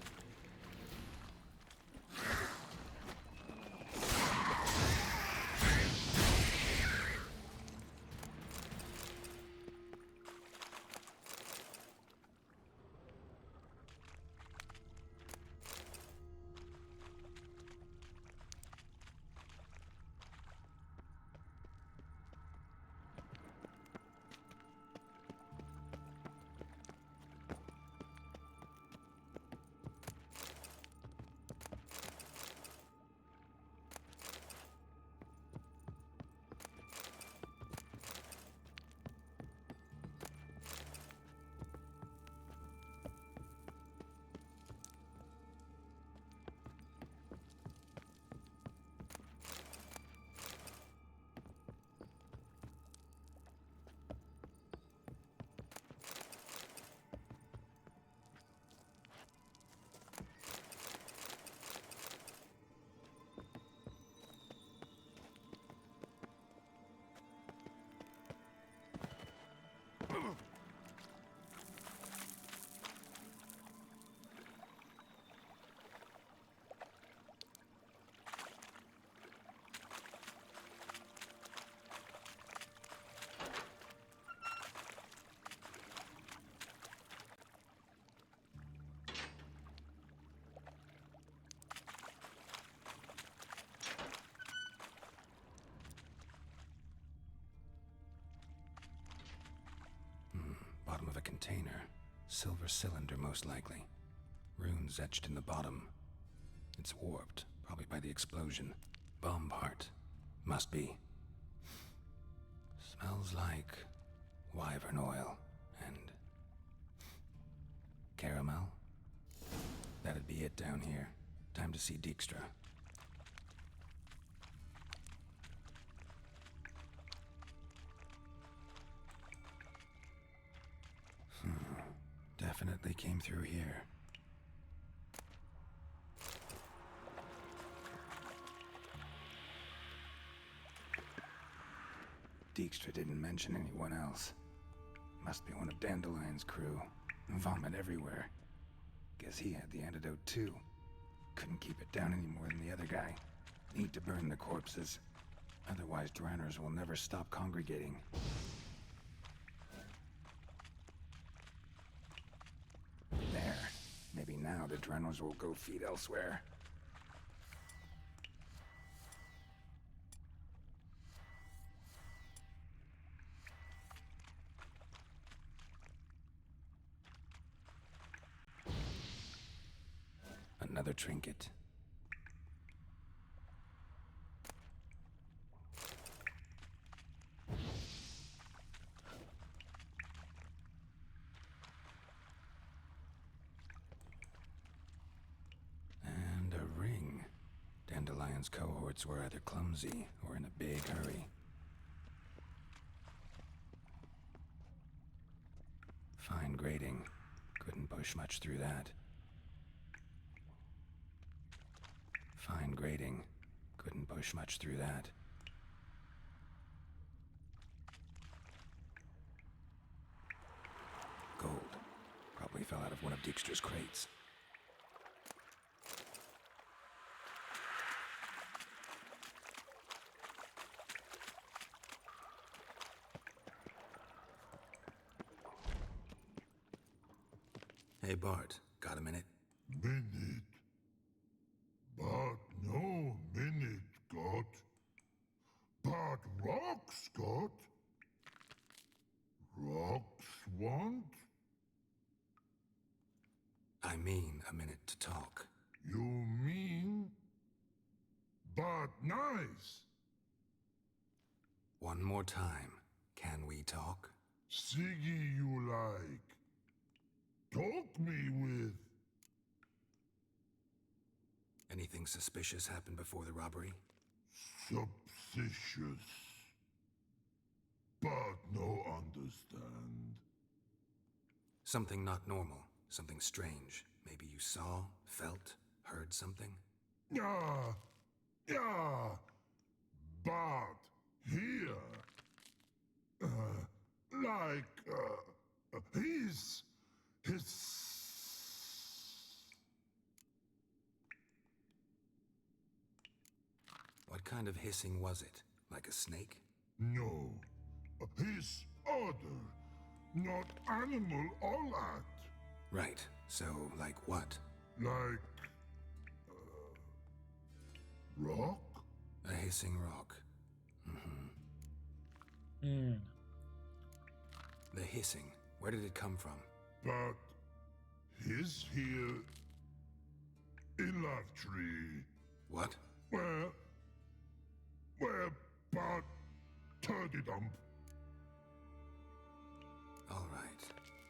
Bottom of a container. Silver cylinder, most likely. Runes etched in the bottom. It's warped, probably by the explosion. Bomb part. Must be. Smells like wyvern oil and caramel. That'd be it down here. Time to see Dijkstra. Definitely they came through here. Dijkstra didn't mention anyone else. Must be one of Dandelion's crew. Vomit everywhere. Guess he had the antidote too. Couldn't keep it down any more than the other guy. Need to burn the corpses. Otherwise, drowners will never stop congregating. There. Maybe now the drowners will go feed elsewhere. Another trinket. And a ring. Dandelion's cohorts were either clumsy or in a big hurry. Fine grading. Couldn't push much through that. Fine grading. Couldn't push much through that. Gold. Probably fell out of one of Dijkstra's crates. Hey Bart, got a minute? Minute. But no minute got. But rocks got. Rocks want? I mean a minute to talk. You mean? But nice. One more time. Can we talk? Siggy you like. Talk me with. Anything suspicious happened before the robbery? Suspicious. But no understand. Something not normal. Something strange. Maybe you saw, felt, heard something? Yeah. Yeah. But here. His. What kind of hissing was it? Like a snake? No. His other. Not animal all at. Right. So, like what? Like... rock? A hissing rock. Mm-hmm. The hissing. Where did it come from? But... his here... in love tree. What? Where but... turdy dump. All right.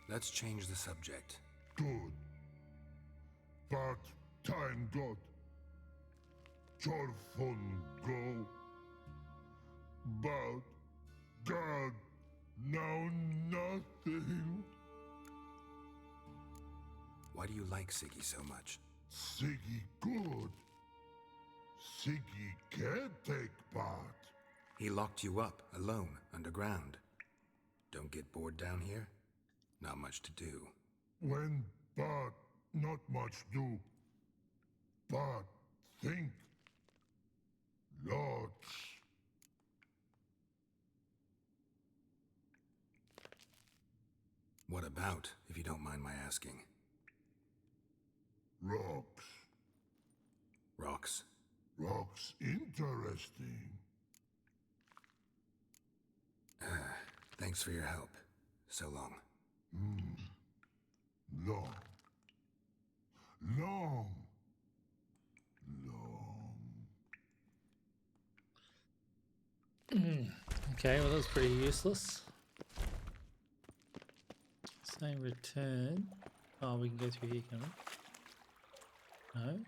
Let's change the subject. Good. But time got. Jorfun go. But God, now nothing. Why do you like Siggy so much? Siggy good. Siggy can't take part. He locked you up, alone, underground. Don't get bored down here? Not much to do. When but not much do. But think. Lots. What about, if you don't mind my asking? Rocks. Rocks? Rocks interesting. Thanks for your help. So long. Long. Long. Long. Okay, well that was pretty useless. Saying return. Oh, we can go through here, can we? No.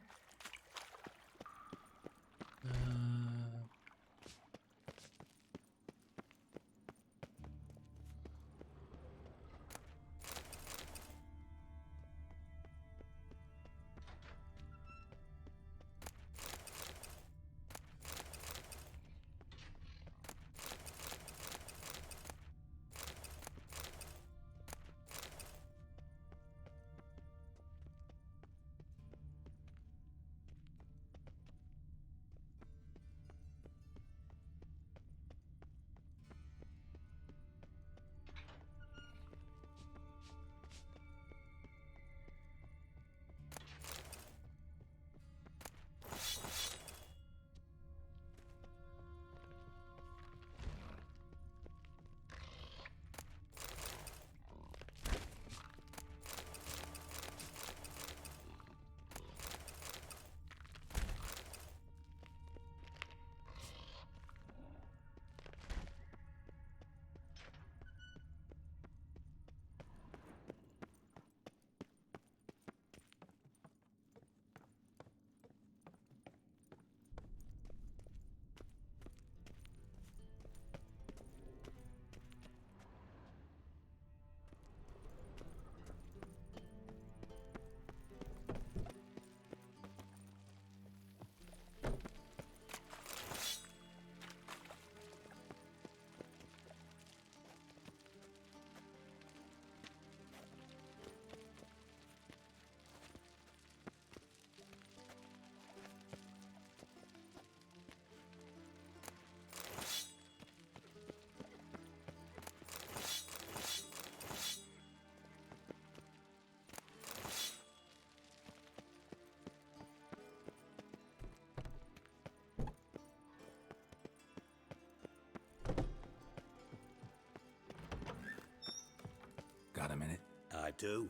I do.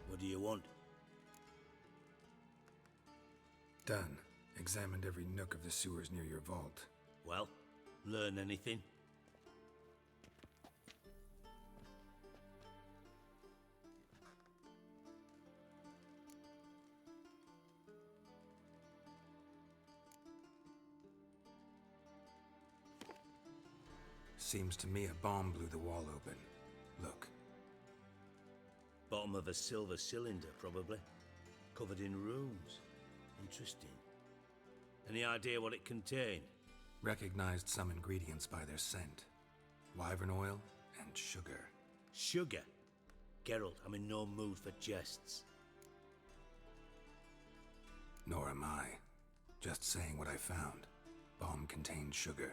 What do you want? Done. Examined every nook of the sewers near your vault. Well, learn anything? Seems to me a bomb blew the wall open. Look. Bottom of a silver cylinder, probably. Covered in runes. Interesting. Any idea what it contained? Recognized some ingredients by their scent. Wyvern oil and sugar. Sugar? Geralt, I'm in no mood for jests. Nor am I. Just saying what I found. Bomb contained sugar.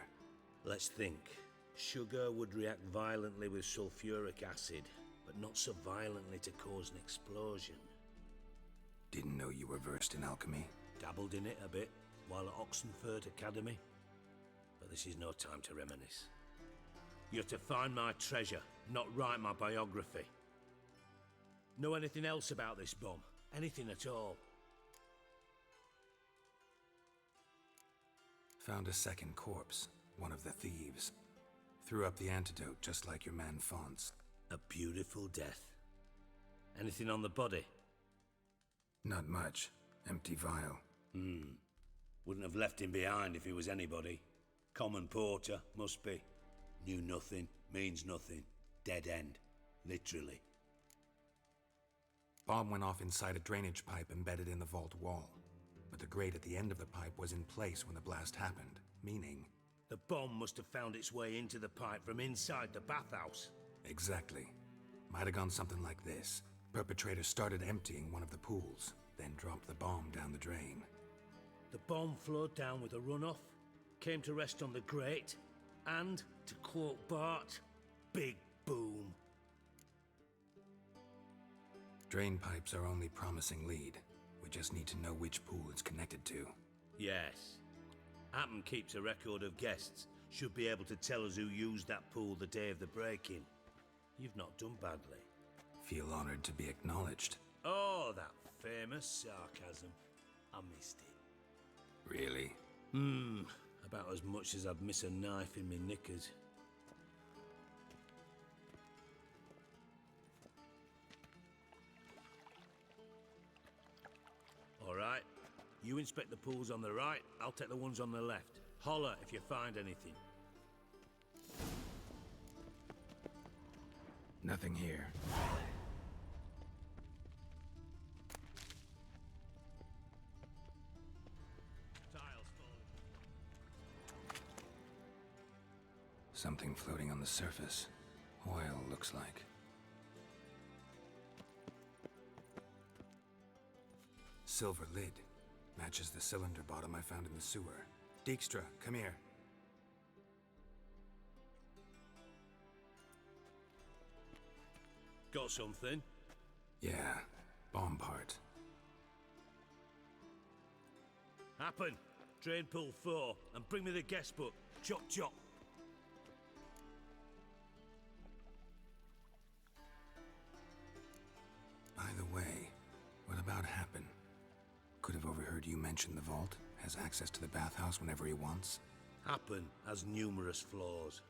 Let's think. Sugar would react violently with sulfuric acid, but not so violently to cause an explosion. Didn't know you were versed in alchemy. Dabbled in it a bit while at Oxenford Academy. But this is no time to reminisce. You're to find my treasure, not write my biography. Know anything else about this bomb? Anything at all? Found a second corpse, one of the thieves. Threw up the antidote just like your man Fonz. A beautiful death. Anything on the body? Not much. Empty vial. Wouldn't have left him behind if he was anybody. Common porter, must be. Knew nothing, means nothing. Dead end. Literally. Bomb went off inside a drainage pipe embedded in the vault wall. But the grate at the end of the pipe was in place when the blast happened, meaning... The bomb must have found its way into the pipe from inside the bathhouse. Exactly. Might have gone something like this. Perpetrator started emptying one of the pools, then dropped the bomb down the drain. The bomb flowed down with a runoff, came to rest on the grate, and, to quote Bart, big boom. Drain pipes are only promising lead. We just need to know which pool it's connected to. Yes. Appen keeps a record of guests. Should be able to tell us who used that pool the day of the break-in. You've not done badly. Feel honored to be acknowledged. Oh, that famous sarcasm. I missed it. Really? About as much as I'd miss a knife in me knickers. All right. You inspect the pools on the right, I'll take the ones on the left. Holler if you find anything. Nothing here. Something floating on the surface. Oil, looks like. Silver lid. Matches the cylinder bottom I found in the sewer. Dijkstra, come here. Got something? Yeah, bomb part. Happen. Drain pool 4, and bring me the guest book. Chop chop. By the way, what about Happen? Could have overheard you mention the vault. Has access to the bathhouse whenever he wants. Happen has numerous flaws.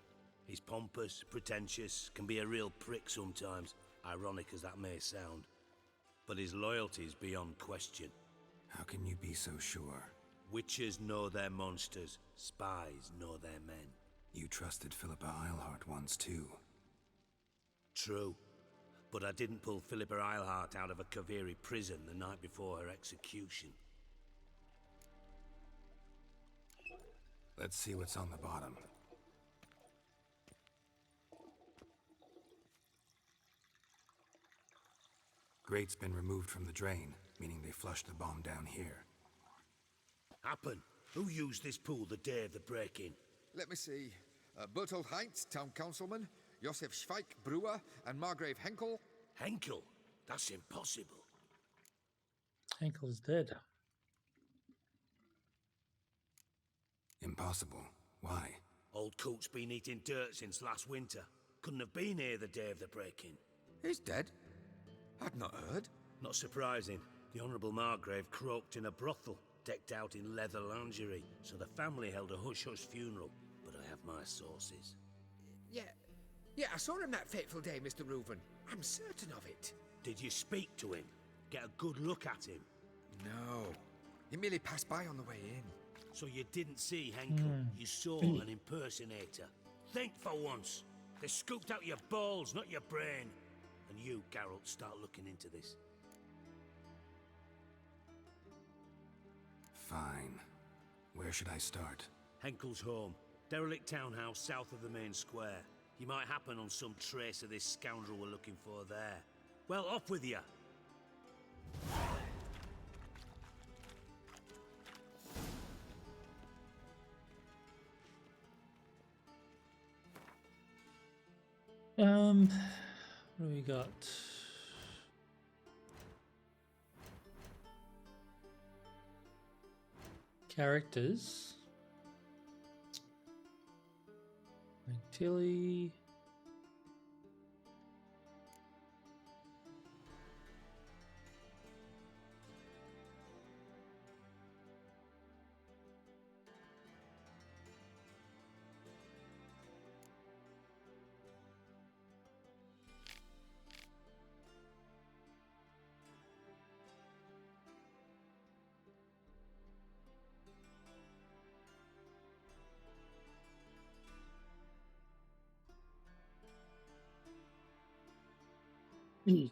He's pompous, pretentious, can be a real prick sometimes, ironic as that may sound. But his loyalty is beyond question. How can you be so sure? Witches know their monsters, spies know their men. You trusted Philippa Eilhart once too. True. But I didn't pull Philippa Eilhart out of a Kaviri prison the night before her execution. Let's see what's on the bottom. Grate's been removed from the drain, meaning they flushed the bomb down here. Happen. Who used this pool the day of the break-in? Let me see. Bertold Heinz, town councilman, Josef Schweik, brewer, and Margrave Henkel. Henkel? That's impossible. Henkel's dead. Impossible. Why? Old coot's been eating dirt since last winter. Couldn't have been here the day of the break-in. He's dead. I've not heard. Not surprising. The Honourable Margrave croaked in a brothel, decked out in leather lingerie, so the family held a hush-hush funeral. But I have my sources. Yeah, I saw him that fateful day, Mr. Reuven. I'm certain of it. Did you speak to him? Get a good look at him? No. He merely passed by on the way in. So you didn't see Henkel, you saw an impersonator. Think for once. They scooped out your balls, not your brain. And you, Geralt, start looking into this. Fine. Where should I start? Henkel's home. Derelict townhouse south of the main square. You might happen on some trace of this scoundrel we're looking for there. Well, off with you. What do we got? Characters. Tilly.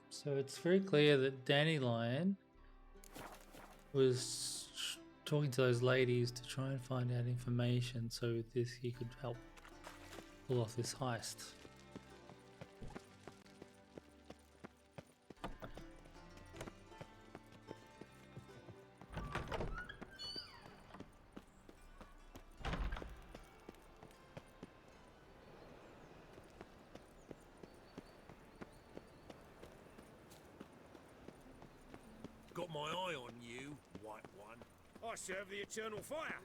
So it's very clear that Dandelion was talking to those ladies to try and find out information so he could help pull off this heist. Got my eye on you, white one. I serve the eternal fire.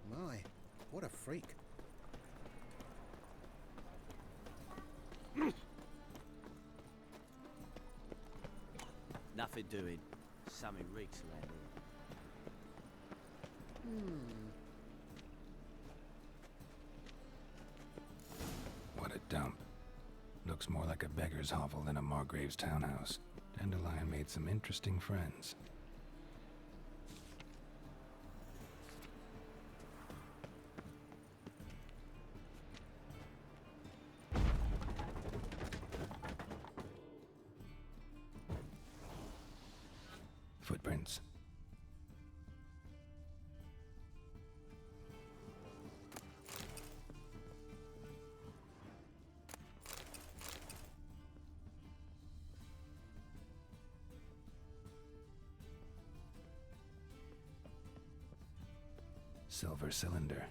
My, what a freak. Nothing doing. Something reeks around here. What a dump. Looks more like a beggar's hovel than a Margrave's townhouse. Dandelion made some interesting friends. Footprints. Silver cylinder.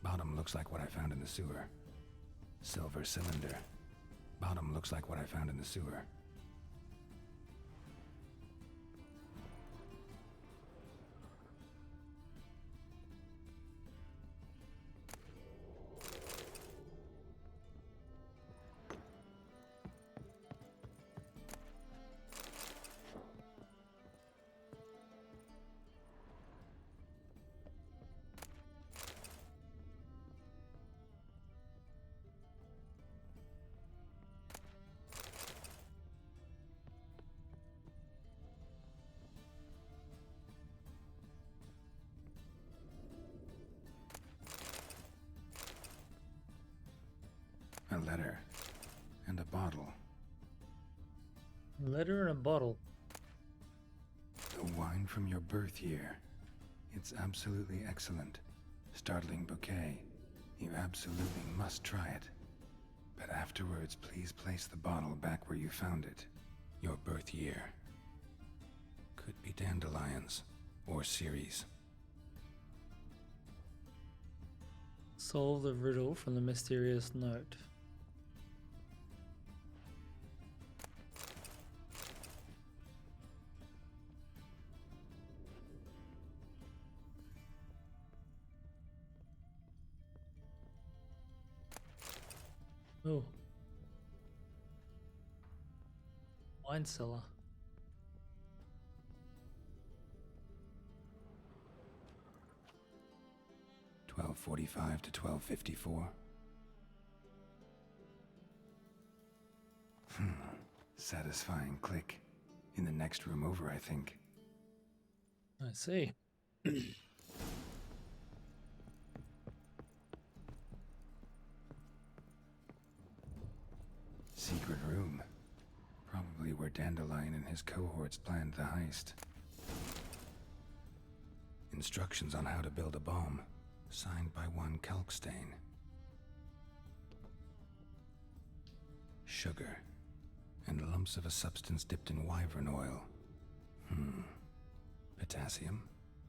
Bottom looks like what I found in the sewer. Silver cylinder. Bottom looks like what I found in the sewer. A letter. And a bottle. A letter and a bottle. The wine from your birth year. It's absolutely excellent. Startling bouquet. You absolutely must try it. But afterwards, please place the bottle back where you found it. Your birth year. Could be dandelions. Or Ceres. Solve the riddle from the mysterious note. Oh. Wine cellar. $12.45 to $12.54. Satisfying click. In the next room over, I think. I see. Secret room. Probably where Dandelion and his cohorts planned the heist. Instructions on how to build a bomb. Signed by one Kalkstain. Sugar. And lumps of a substance dipped in wyvern oil. Potassium?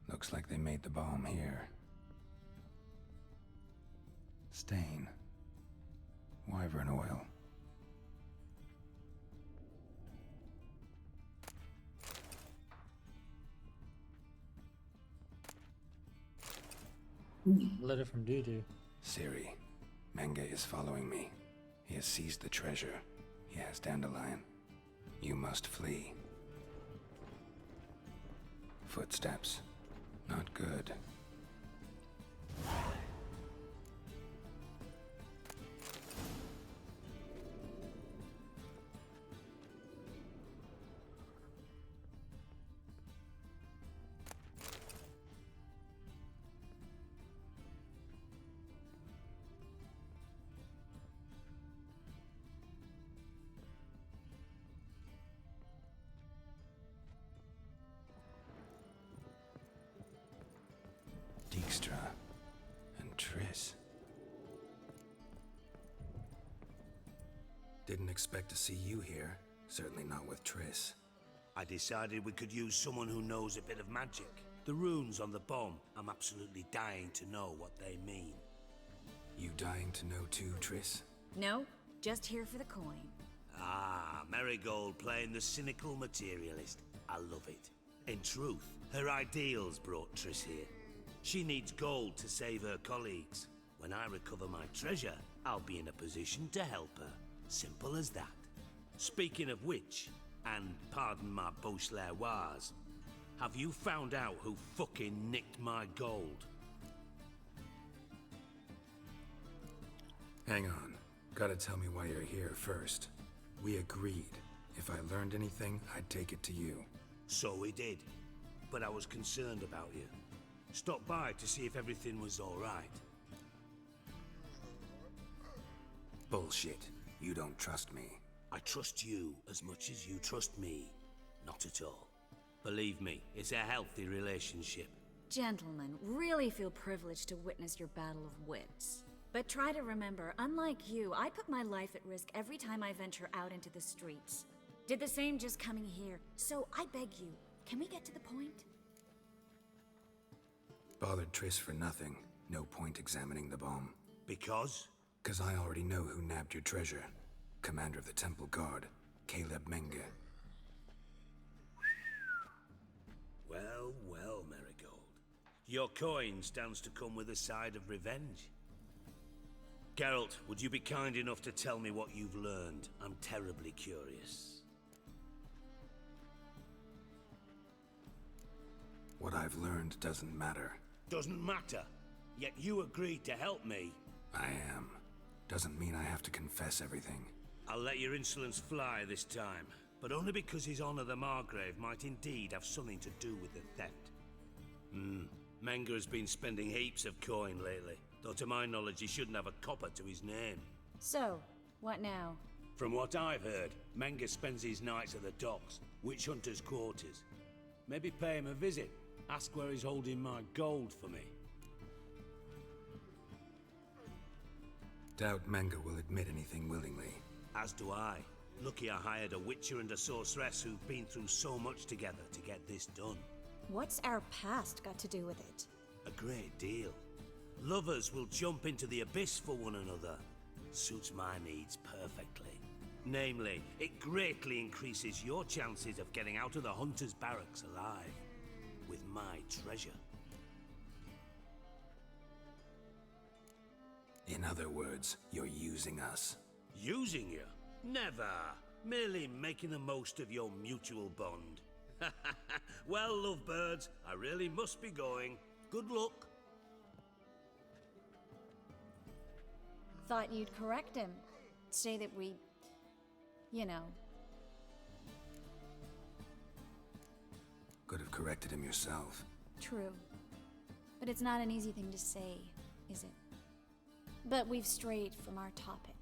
Looks like they made the bomb here. Stain. Wyvern oil. Letter from Dudu. Siri, Menge is following me. He has seized the treasure. He has Dandelion. You must flee. Footsteps. Not good. Dijkstra and Triss. Didn't expect to see you here. Certainly not with Triss. I decided we could use someone who knows a bit of magic. The runes on the bomb, I'm absolutely dying to know what they mean. You dying to know too, Triss? No, just here for the coin. Ah, Marigold playing the cynical materialist. I love it. In truth, her ideals brought Triss here. She needs gold to save her colleagues. When I recover my treasure, I'll be in a position to help her. Simple as that. Speaking of which, and pardon my Beauclervoise, have you found out who fucking nicked my gold? Hang on. Gotta tell me why you're here first. We agreed. If I learned anything, I'd take it to you. So we did. But I was concerned about you. Stopped by to see if everything was all right. Bullshit. You don't trust me. I trust you as much as you trust me. Not at all. Believe me, it's a healthy relationship. Gentlemen, really feel privileged to witness your battle of wits. But try to remember, unlike you, I put my life at risk every time I venture out into the streets. Did the same just coming here. So I beg you, can we get to the point? Bothered Triss for nothing. No point examining the bomb. Because? 'Cause I already know who nabbed your treasure. Commander of the Temple Guard, Caleb Menge. Well, well, Marigold. Your coin stands to come with a side of revenge. Geralt, would you be kind enough to tell me what you've learned? I'm terribly curious. What I've learned doesn't matter. Doesn't matter? Yet you agreed to help me. I am. Doesn't mean I have to confess everything. I'll let your insolence fly this time, but only because His Honor the Margrave might indeed have something to do with the theft. Menge has been spending heaps of coin lately, though to my knowledge he shouldn't have a copper to his name. So, what now? From what I've heard, Menge spends his nights at the docks, witch hunters' quarters. Maybe pay him a visit, ask where he's holding my gold for me. Doubt Menge will admit anything willingly. As do I. Lucky I hired a witcher and a sorceress who've been through so much together to get this done. What's our past got to do with it? A great deal. Lovers will jump into the abyss for one another. Suits my needs perfectly. Namely, it greatly increases your chances of getting out of the hunter's barracks alive. With my treasure. In other words, you're using us. Using you? Never. Merely making the most of your mutual bond. Well, lovebirds, I really must be going. Good luck. Thought you'd correct him. Say that we... you know. Could have corrected him yourself. True. But it's not an easy thing to say, is it? But we've strayed from our topic.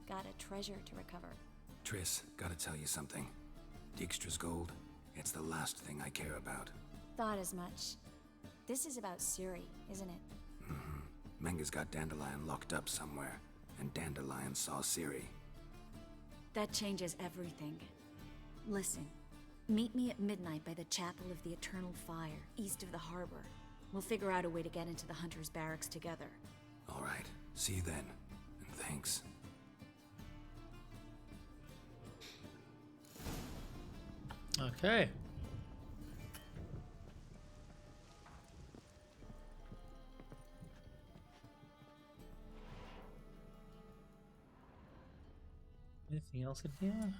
Got a treasure to recover. Triss, gotta tell you something. Dijkstra's gold, it's the last thing I care about. Thought as much. This is about Ciri, isn't it? Mm-hmm. Menga's got Dandelion locked up somewhere, and Dandelion saw Ciri. That changes everything. Listen, meet me at midnight by the Chapel of the Eternal Fire, east of the harbor. We'll figure out a way to get into the Hunter's Barracks together. All right, see you then, and thanks. Okay. Anything else in here?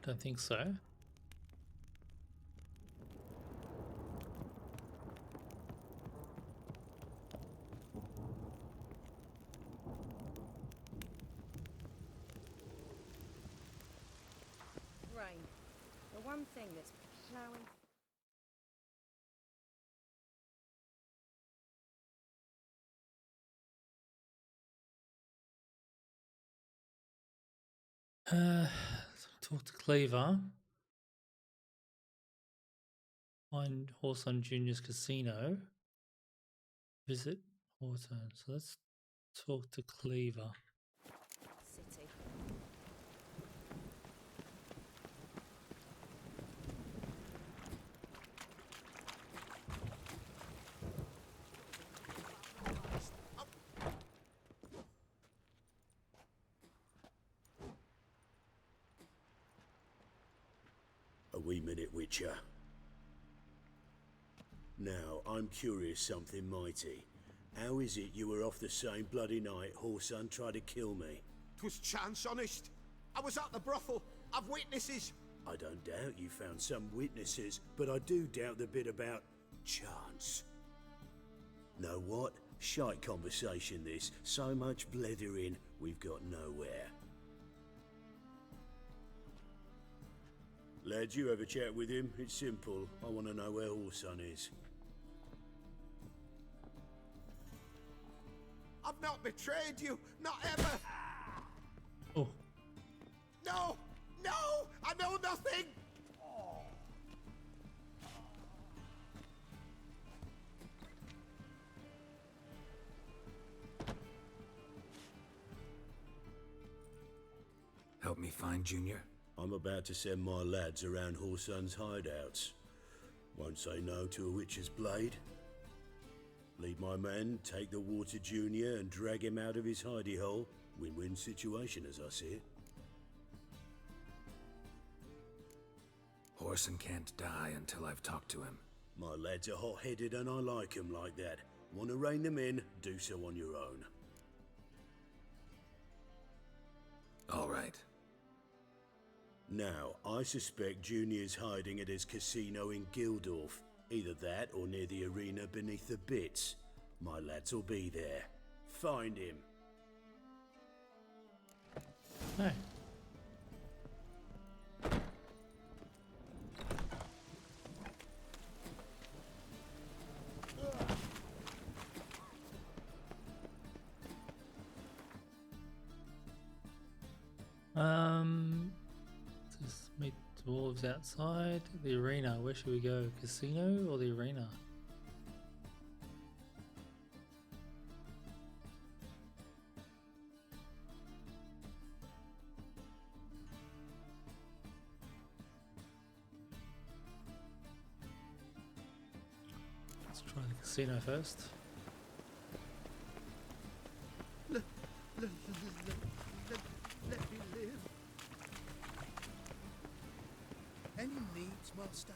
Don't think so. Rain. The one thing that's plowing. Talk to Cleaver. Find Horson Jr.'s casino. Visit Horton. So let's talk to Cleaver. City. A wee minute, Witcher. Now, I'm curious something mighty. How is it you were off the same bloody night Horson tried to kill me? 'Twas chance, honest. I was at the brothel. I've witnesses. I don't doubt you found some witnesses, but I do doubt the bit about chance. Know what? Shite conversation this. So much blethering, we've got nowhere. Lads, you have a chat with him? It's simple. I want to know where Horson is. I've not betrayed you. Not ever. Oh. No! No! I know nothing! Help me find Junior? I'm about to send my lads around Horson's hideouts. Won't say no to a witch's blade. Lead my men, take the Water Junior and drag him out of his hidey hole. Win-win situation as I see it. Horson can't die until I've talked to him. My lads are hot-headed and I like them like that. Want to rein them in? Do so on your own. All right. Now, I suspect Junior's hiding at his casino in Gildorf. Either that or near the arena beneath the bits. My lads will be there. Find him. No. Just meet dwarves outside the arena. Where should we go? Casino or the arena? Let's try the casino first. Let me live. Any needs, master?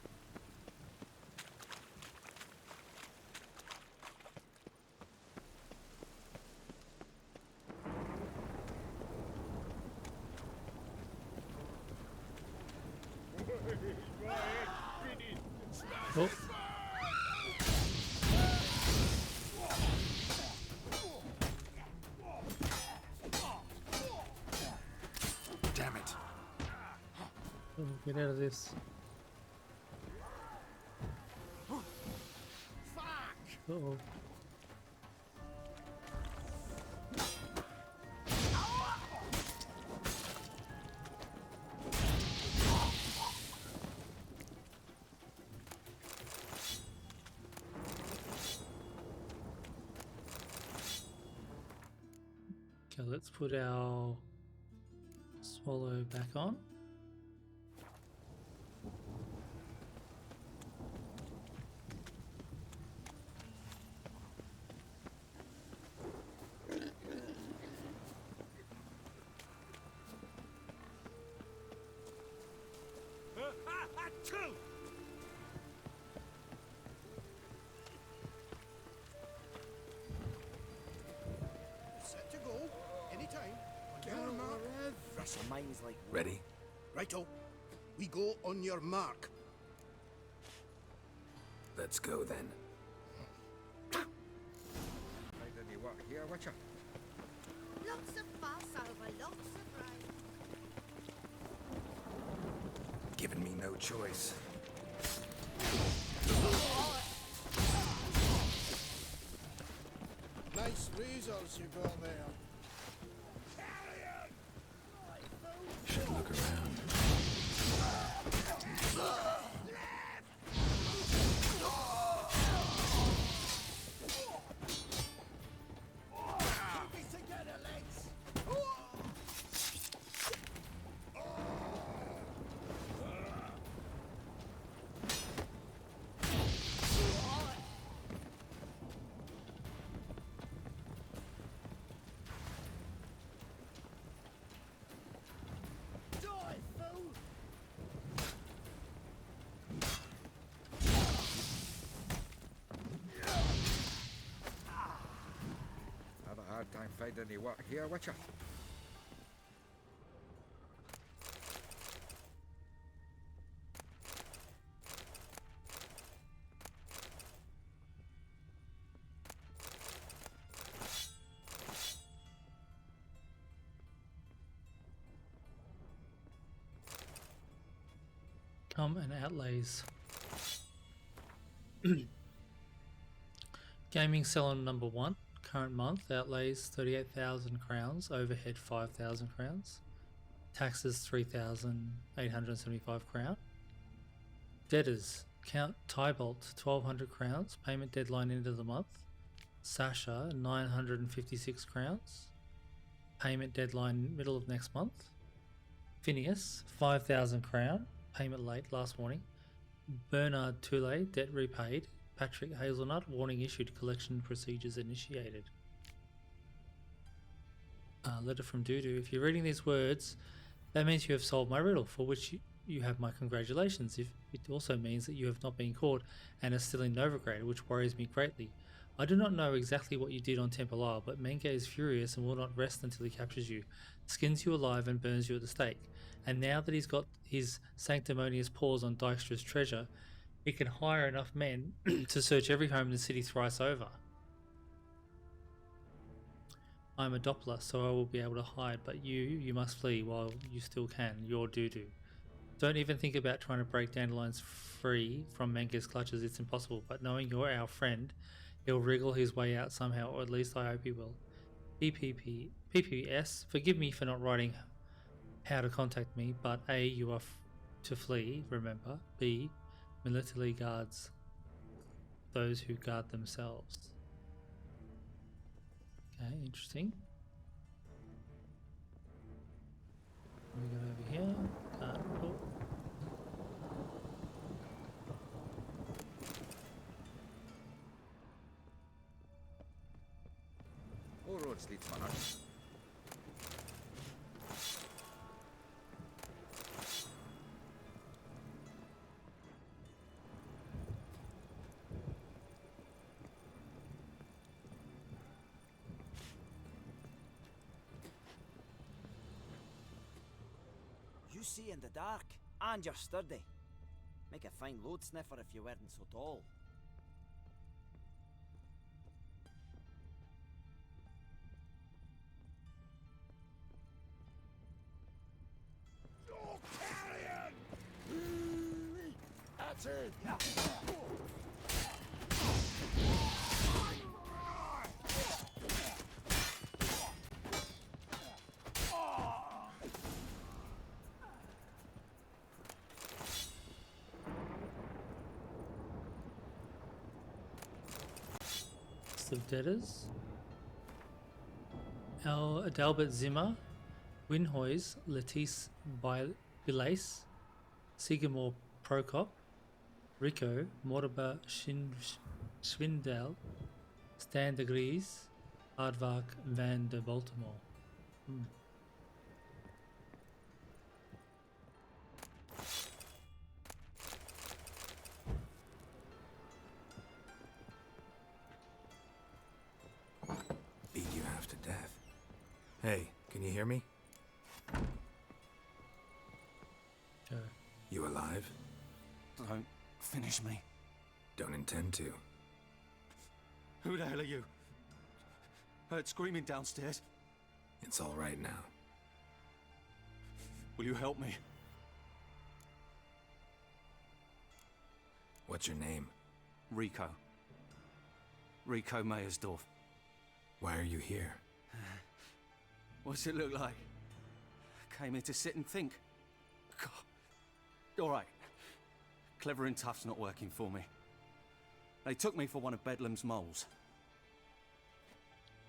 Oh. Damn it. Oh, get out of this. Uh-oh. Okay, let's put our swallow back on. Set to go. Anytime. On your mark. Russell, mine's like... Ready? Righto. We go on your mark. Let's go then. Find any work here, Witcher? Lots of fuss over lots of rain. Given me no choice. Nice razors you got there. Should look around. Have a hard time finding any work here, Witcher. Come and outlays. Gaming salon number 1. Current month outlays 38,000 crowns. Overhead 5,000 crowns. Taxes 3,875 crown. Debtors. Count Tybalt 1,200 crowns. Payment deadline end of the month. Sasha 956 crowns. Payment deadline middle of next month. Phineas 5,000 crown. Payment late, last warning. Bernard Toulet, debt repaid. Patrick Hazelnut, warning issued, collection procedures initiated. Letter from Dudu. If you're reading these words, that means you have solved my riddle, for which you have my congratulations. It also means that you have not been caught and are still in Novigrad, which worries me greatly. I do not know exactly what you did on Temple Isle, but Menge is furious and will not rest until he captures you, skins you alive and burns you at the stake. And now that he's got his sanctimonious paws on Dijkstra's treasure, he can hire enough men to search every home in the city thrice over. I'm a Doppler, so I will be able to hide, but you must flee while you still can. You're Dudu. Don't even think about trying to break Dandelion's free from Menge's clutches. It's impossible, but knowing you're our friend, he'll wriggle his way out somehow, or at least I hope he will. PPS, forgive me for not writing how to contact me, but A, you are to flee, remember. B, military guards those who guard themselves. Okay, interesting. We go over here. Oh. All roads lead to Manor. You see in the dark, and you're sturdy. Make a fine load sniffer if you weren't so tall. That's it! Of debtors. Adalbert Zimmer, Winhoys, Lettice Bilais, Sigamore Prokop, Rico, Mortimer Schwindel, Stan de Gries, Aardvark van de Baltimore. Beat you half to death. Hey, can you hear me? Sure. You alive? Don't finish me. Don't intend to. Who the hell are you? Heard screaming downstairs. It's all right now. Will you help me? What's your name? Rico. Rico Meyersdorf. Why are you here? What's it look like? Came here to sit and think. God. All right. Clever and tough's not working for me. They took me for one of Bedlam's moles.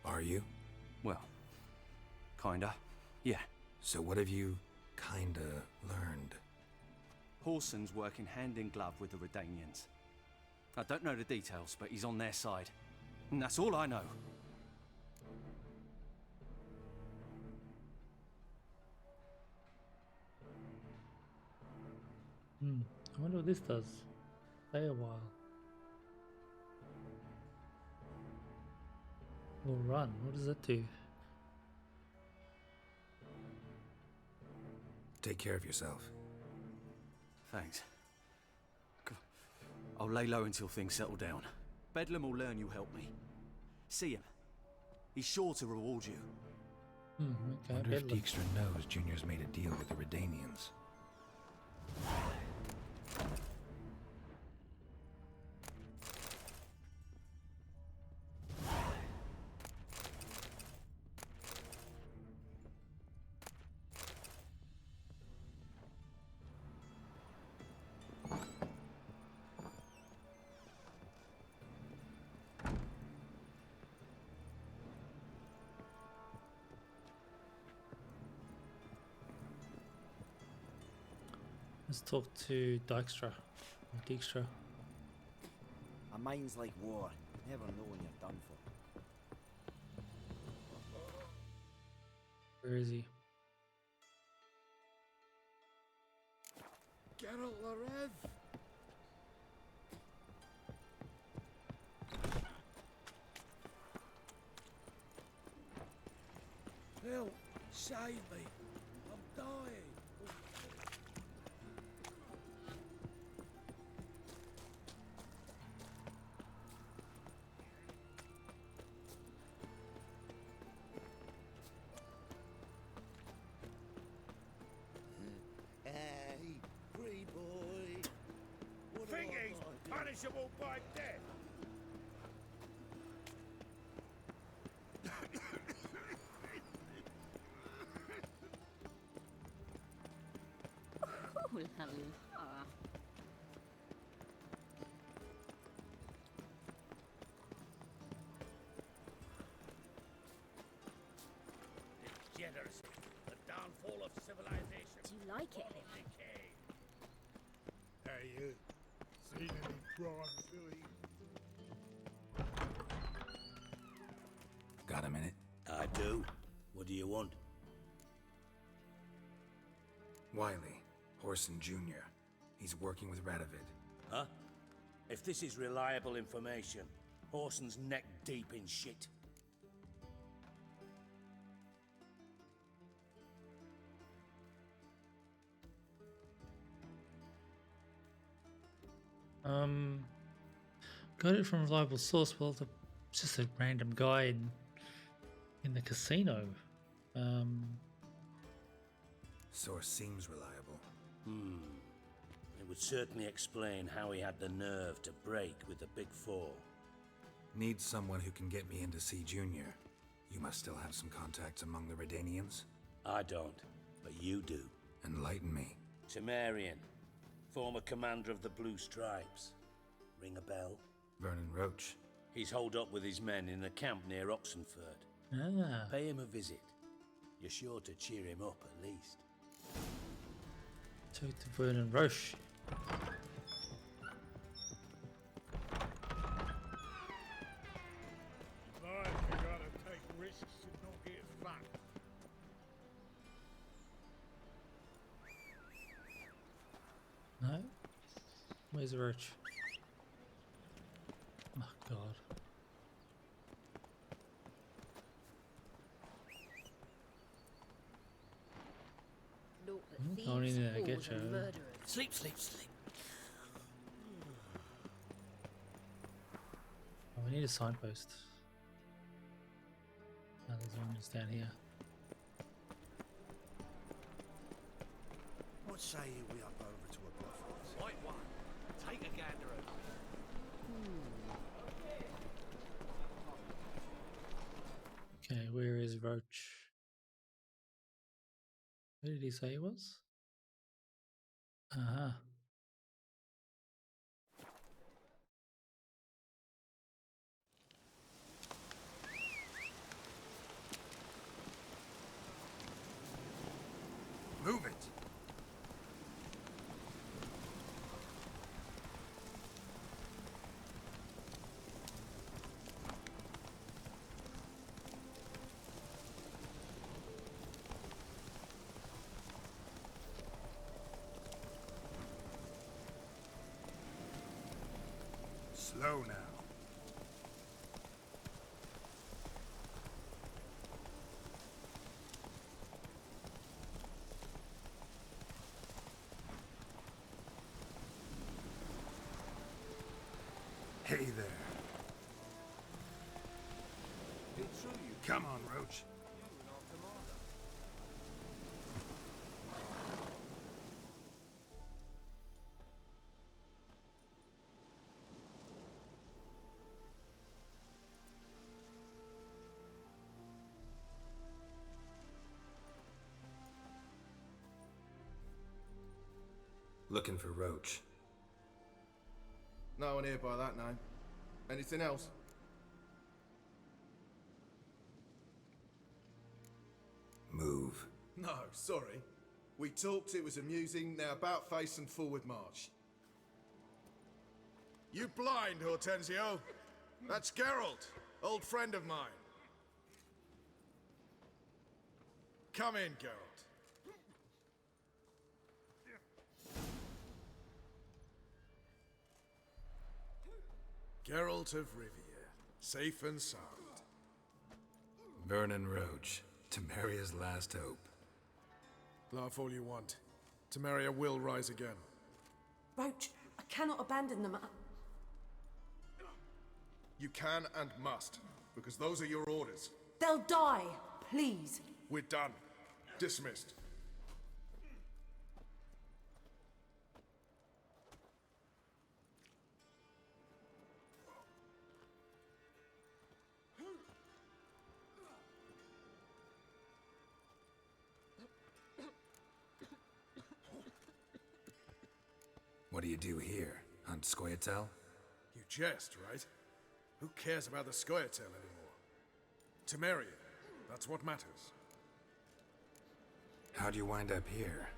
Are you? Well, kinda. Yeah. So what have you kinda learned? Horson's working hand in glove with the Redanians. I don't know the details, but he's on their side. And that's all I know. I wonder what this does. Stay a while. Or run. What does that do? Take care of yourself. Thanks. I'll lay low until things settle down. Bedlam will learn you helped me. See him. He's sure to reward you. Okay. Wonder if Dijkstra knows Junior's made a deal with the Redanians. Let's talk to Dijkstra. Dijkstra. A mind's like war. Never know when you're done for. Where is he? Geralt Larev! Help! Save me! I'm dying! Hey, free boy. Think he's punishable by death! Ooh la la. Degeneracy, the downfall of civilization. Do you like it? Decay. Hey, you. Seen any prime filly? Got a minute? I do. What do you want? Wiley, Horson Jr. He's working with Radovid. Huh? If this is reliable information, Horson's neck deep in shit. Got it from a reliable source. Well, it's just a random guy in the casino. Source seems reliable. It would certainly explain how he had the nerve to break with the Big Four. Need someone who can get me into C Junior. You must still have some contacts among the Redanians. I don't, but you do. Enlighten me. Temerian, former commander of the Blue Stripes. Ring a bell? Vernon Roche. He's holed up with his men in a camp near Oxenford. Ah. Pay him a visit. You're sure to cheer him up at least. Talk to Vernon Roche. Life, you gotta take risks and not get fucked. No? Where's Roche? Oh god. Going in there to get you. Sleep, sleep, sleep. Oh, we need a signpost. Oh, there's one just down here. What say we up over to a bluff? Right one. Take a gander over. Okay, where is Roche? Where did he say he was? Uh-huh. Move it! Slow now. Hey there. Come on, Roche. Looking for Roche. No one here by that name. Anything else? Move. No, sorry. We talked, it was amusing, now about face and forward march. You blind, Hortensio? That's Geralt, old friend of mine. Come in, Geralt. Geralt of Rivia, safe and sound. Vernon Roche, Temeria's last hope. Laugh all you want. Temeria will rise again. Roche, I cannot abandon them. You can and must, because those are your orders. They'll die, please. We're done. Dismissed. What do you do here? Hunt Scoia'tael? You jest, right? Who cares about the Scoia'tael anymore? Temeria, that's what matters. How'd you wind up here?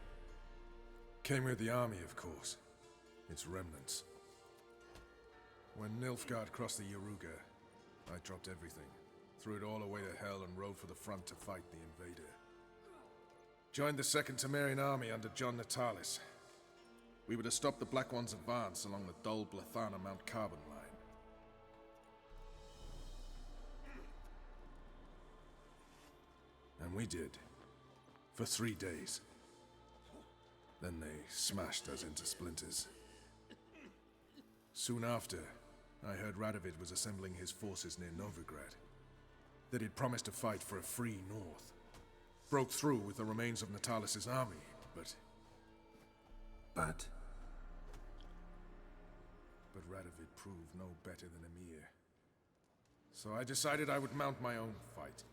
Came with the army, of course. Its remnants. When Nilfgaard crossed the Yaruga, I dropped everything, threw it all away to hell and rode for the front to fight the invader. Joined the Second Temerian army under John Natalis. We were to stop the Black One's advance along the Dol Blathana Mount Carbon line. And we did. For 3 days. Then they smashed us into splinters. Soon after, I heard Radovid was assembling his forces near Novigrad. That he'd promised to fight for a free North. Broke through with the remains of Natalis' army, but... But Radovid proved no better than Emir. So I decided I would mount my own fight.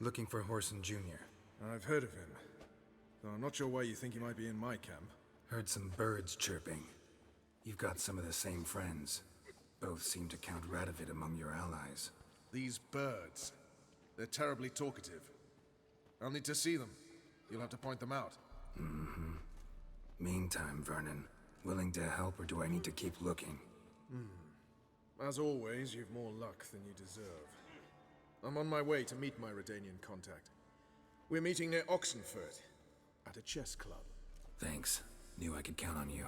looking for Horson Jr. I've heard of him, though I'm not sure why you think he might be in my camp. Heard some birds chirping. You've got some of the same friends. Both seem to count Radovid among your allies. These birds. They're terribly talkative. I'll need to see them. You'll have to point them out. Mm-hmm. Meantime, Vernon, willing to help or do I need to keep looking? As always, you've more luck than you deserve. I'm on my way to meet my Redanian contact. We're meeting near Oxenfurt, at a chess club. Thanks. Knew I could count on you.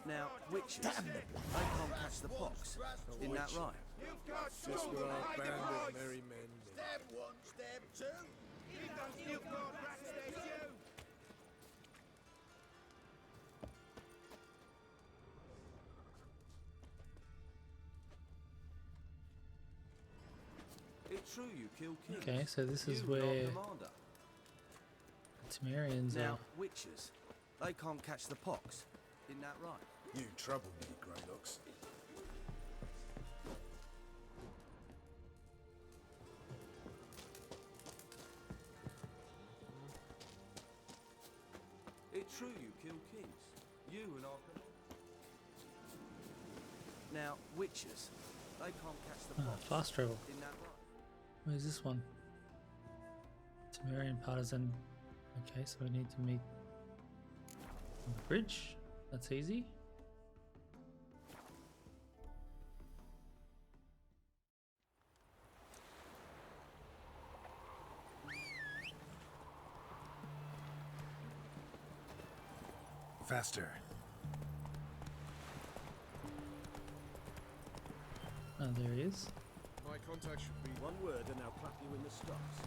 Now, witches, they can't catch the pox. Isn't that right? Just what our band of merry men did. Stab one, stab two. You've got rats there too. It's true you kill kings. Okay, so this is You, where Lord Commander. the Temerians Now, are. witches, they can't catch the pox. Isn't that right? You trouble me, Greylox. It's true you kill kings. You and our... Now, witches, they can't catch the pox. Fast travel. Isn't that right? Where's this one? Temerian partisan. Okay, so we need to meet on the bridge. That's easy. Faster. Oh, there he is. My contact should be... One word and I'll clap you in the stocks.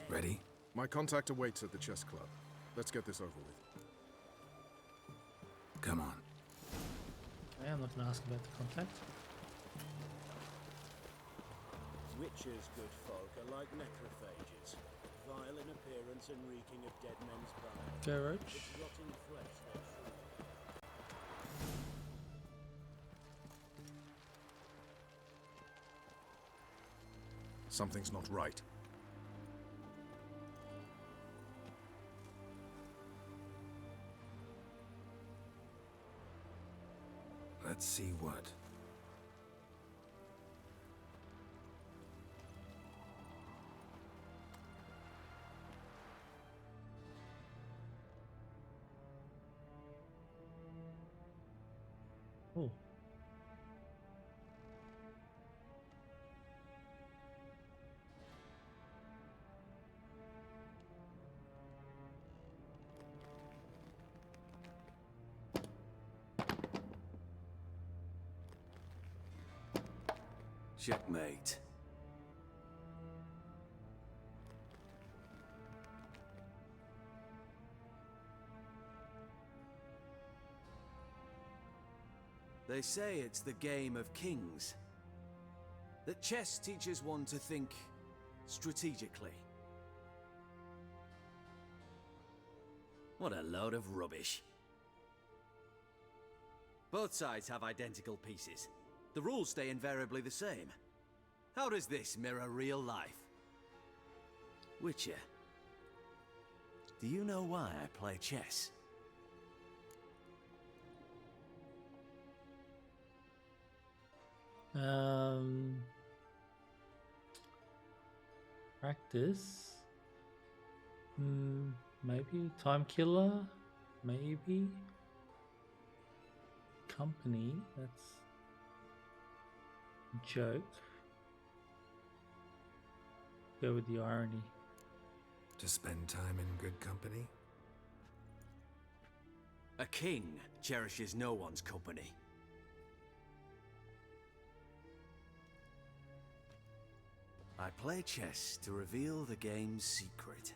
Ready? My contact awaits at the chess club. Let's get this over with. Come on. Okay, I'm not going to ask about the contact. Witches, good folk, are like necrophages. Vile in appearance and reeking of dead men's bones. Go, Roche. With rotting flesh, they're true. Something's not right. Let's see what. Oh. Checkmate. They say it's the game of kings. That chess teaches one to think strategically. What a load of rubbish. Both sides have identical pieces. The rules stay invariably the same. How does this mirror real life? Witcher, do you know why I play chess? Practice. Maybe time killer. Maybe company. That's a joke. Go with the irony. To spend time in good company? A king cherishes no one's company. I play chess to reveal the game's secret.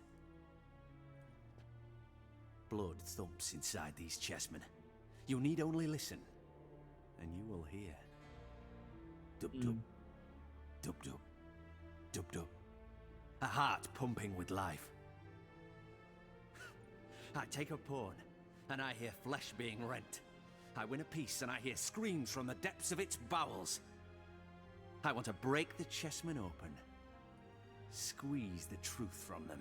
blood thumps inside these chessmen. You need only listen, and you will hear. Dub-dub, dub-dub, dub-dub. A heart pumping with life. I take a pawn, and I hear flesh being rent. I win a piece, and I hear screams from the depths of its bowels. I want to break the chessmen open. Squeeze the truth from them.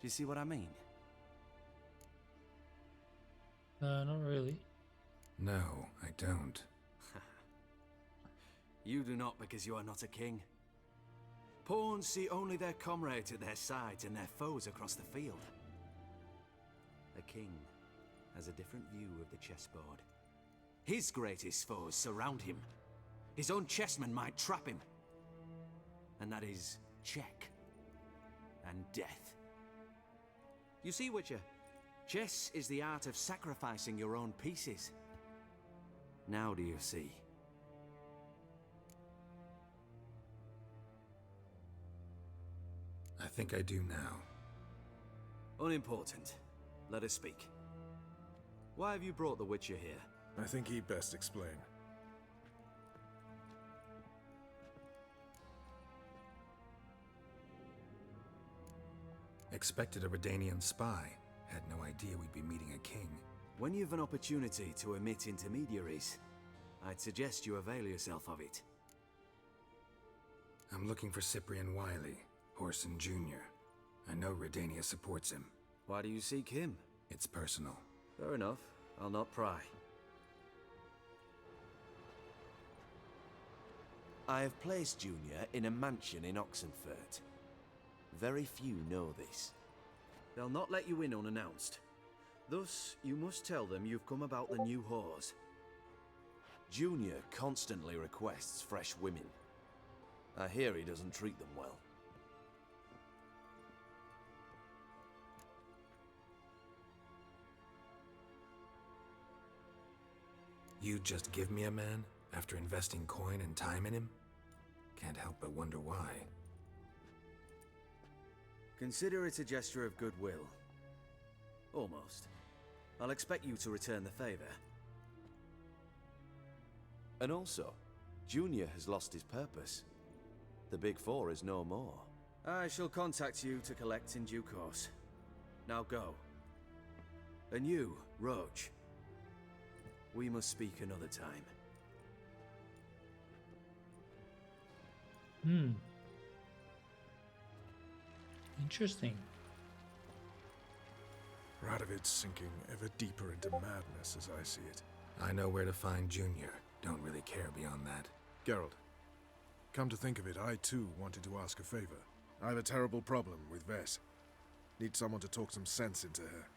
Do you see what I mean? Not really. No, I don't. You do not, because you are not a king. Pawns see only their comrades at their sides and their foes across the field. A king has a different view of the chessboard. His greatest foes surround him. His own chessmen might trap him. And that is check and death. You see, Witcher, chess is the art of sacrificing your own pieces. Now do you see? I think I do now. Unimportant. Let us speak. Why have you brought the Witcher here? I think he'd best explain. Expected a Redanian spy. Had no idea we'd be meeting a king. When you've an opportunity to omit intermediaries, I'd suggest you avail yourself of it. I'm looking for Cyprian Wiley, Horson Jr. I know Redania supports him. Why do you seek him? It's personal. Fair enough. I'll not pry. I have placed Junior in a mansion in Oxenfurt. Very few know this. They'll not let you in unannounced. Thus, you must tell them you've come about the new whores. Junior constantly requests fresh women. I hear he doesn't treat them well. You just give me a man after investing coin and time in him? Can't help but wonder why. Consider it a gesture of goodwill. Almost. I'll expect you to return the favor. And also, Junior has lost his purpose. The Big Four is no more. I shall contact you to collect in due course. Now go. And you, Roche. We must speak another time. Interesting. Radovid's sinking ever deeper into madness as I see it. I know where to find Junior. Don't really care beyond that. Geralt, come to think of it, I too wanted to ask a favor. I have a terrible problem with Vess. Need someone to talk some sense into her.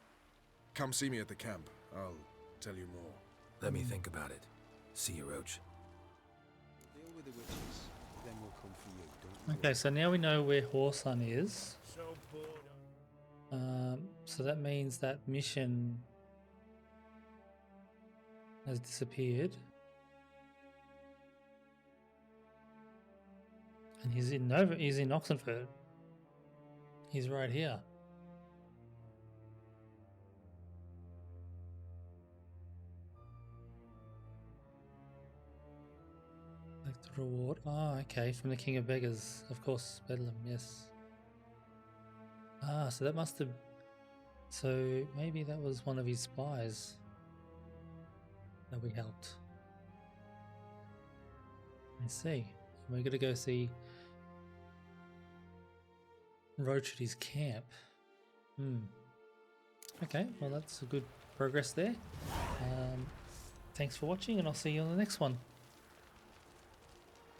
Come see me at the camp. I'll tell you more. Let me think about it. See you, Roche. Deal with the witches, then we'll come for you. Don't Okay, so now we know where Horson is. So bored. So that means that mission has disappeared. And he's in Oxenfurt. He's right here. Like the reward. Oh, okay, from the King of Beggars. Of course, Bedlam, yes. Ah, so that must have... So maybe that was one of his spies that we helped. I see. We're going to go see Roche at his camp. Okay, well that's a good progress there. Thanks for watching, and I'll see you on the next one.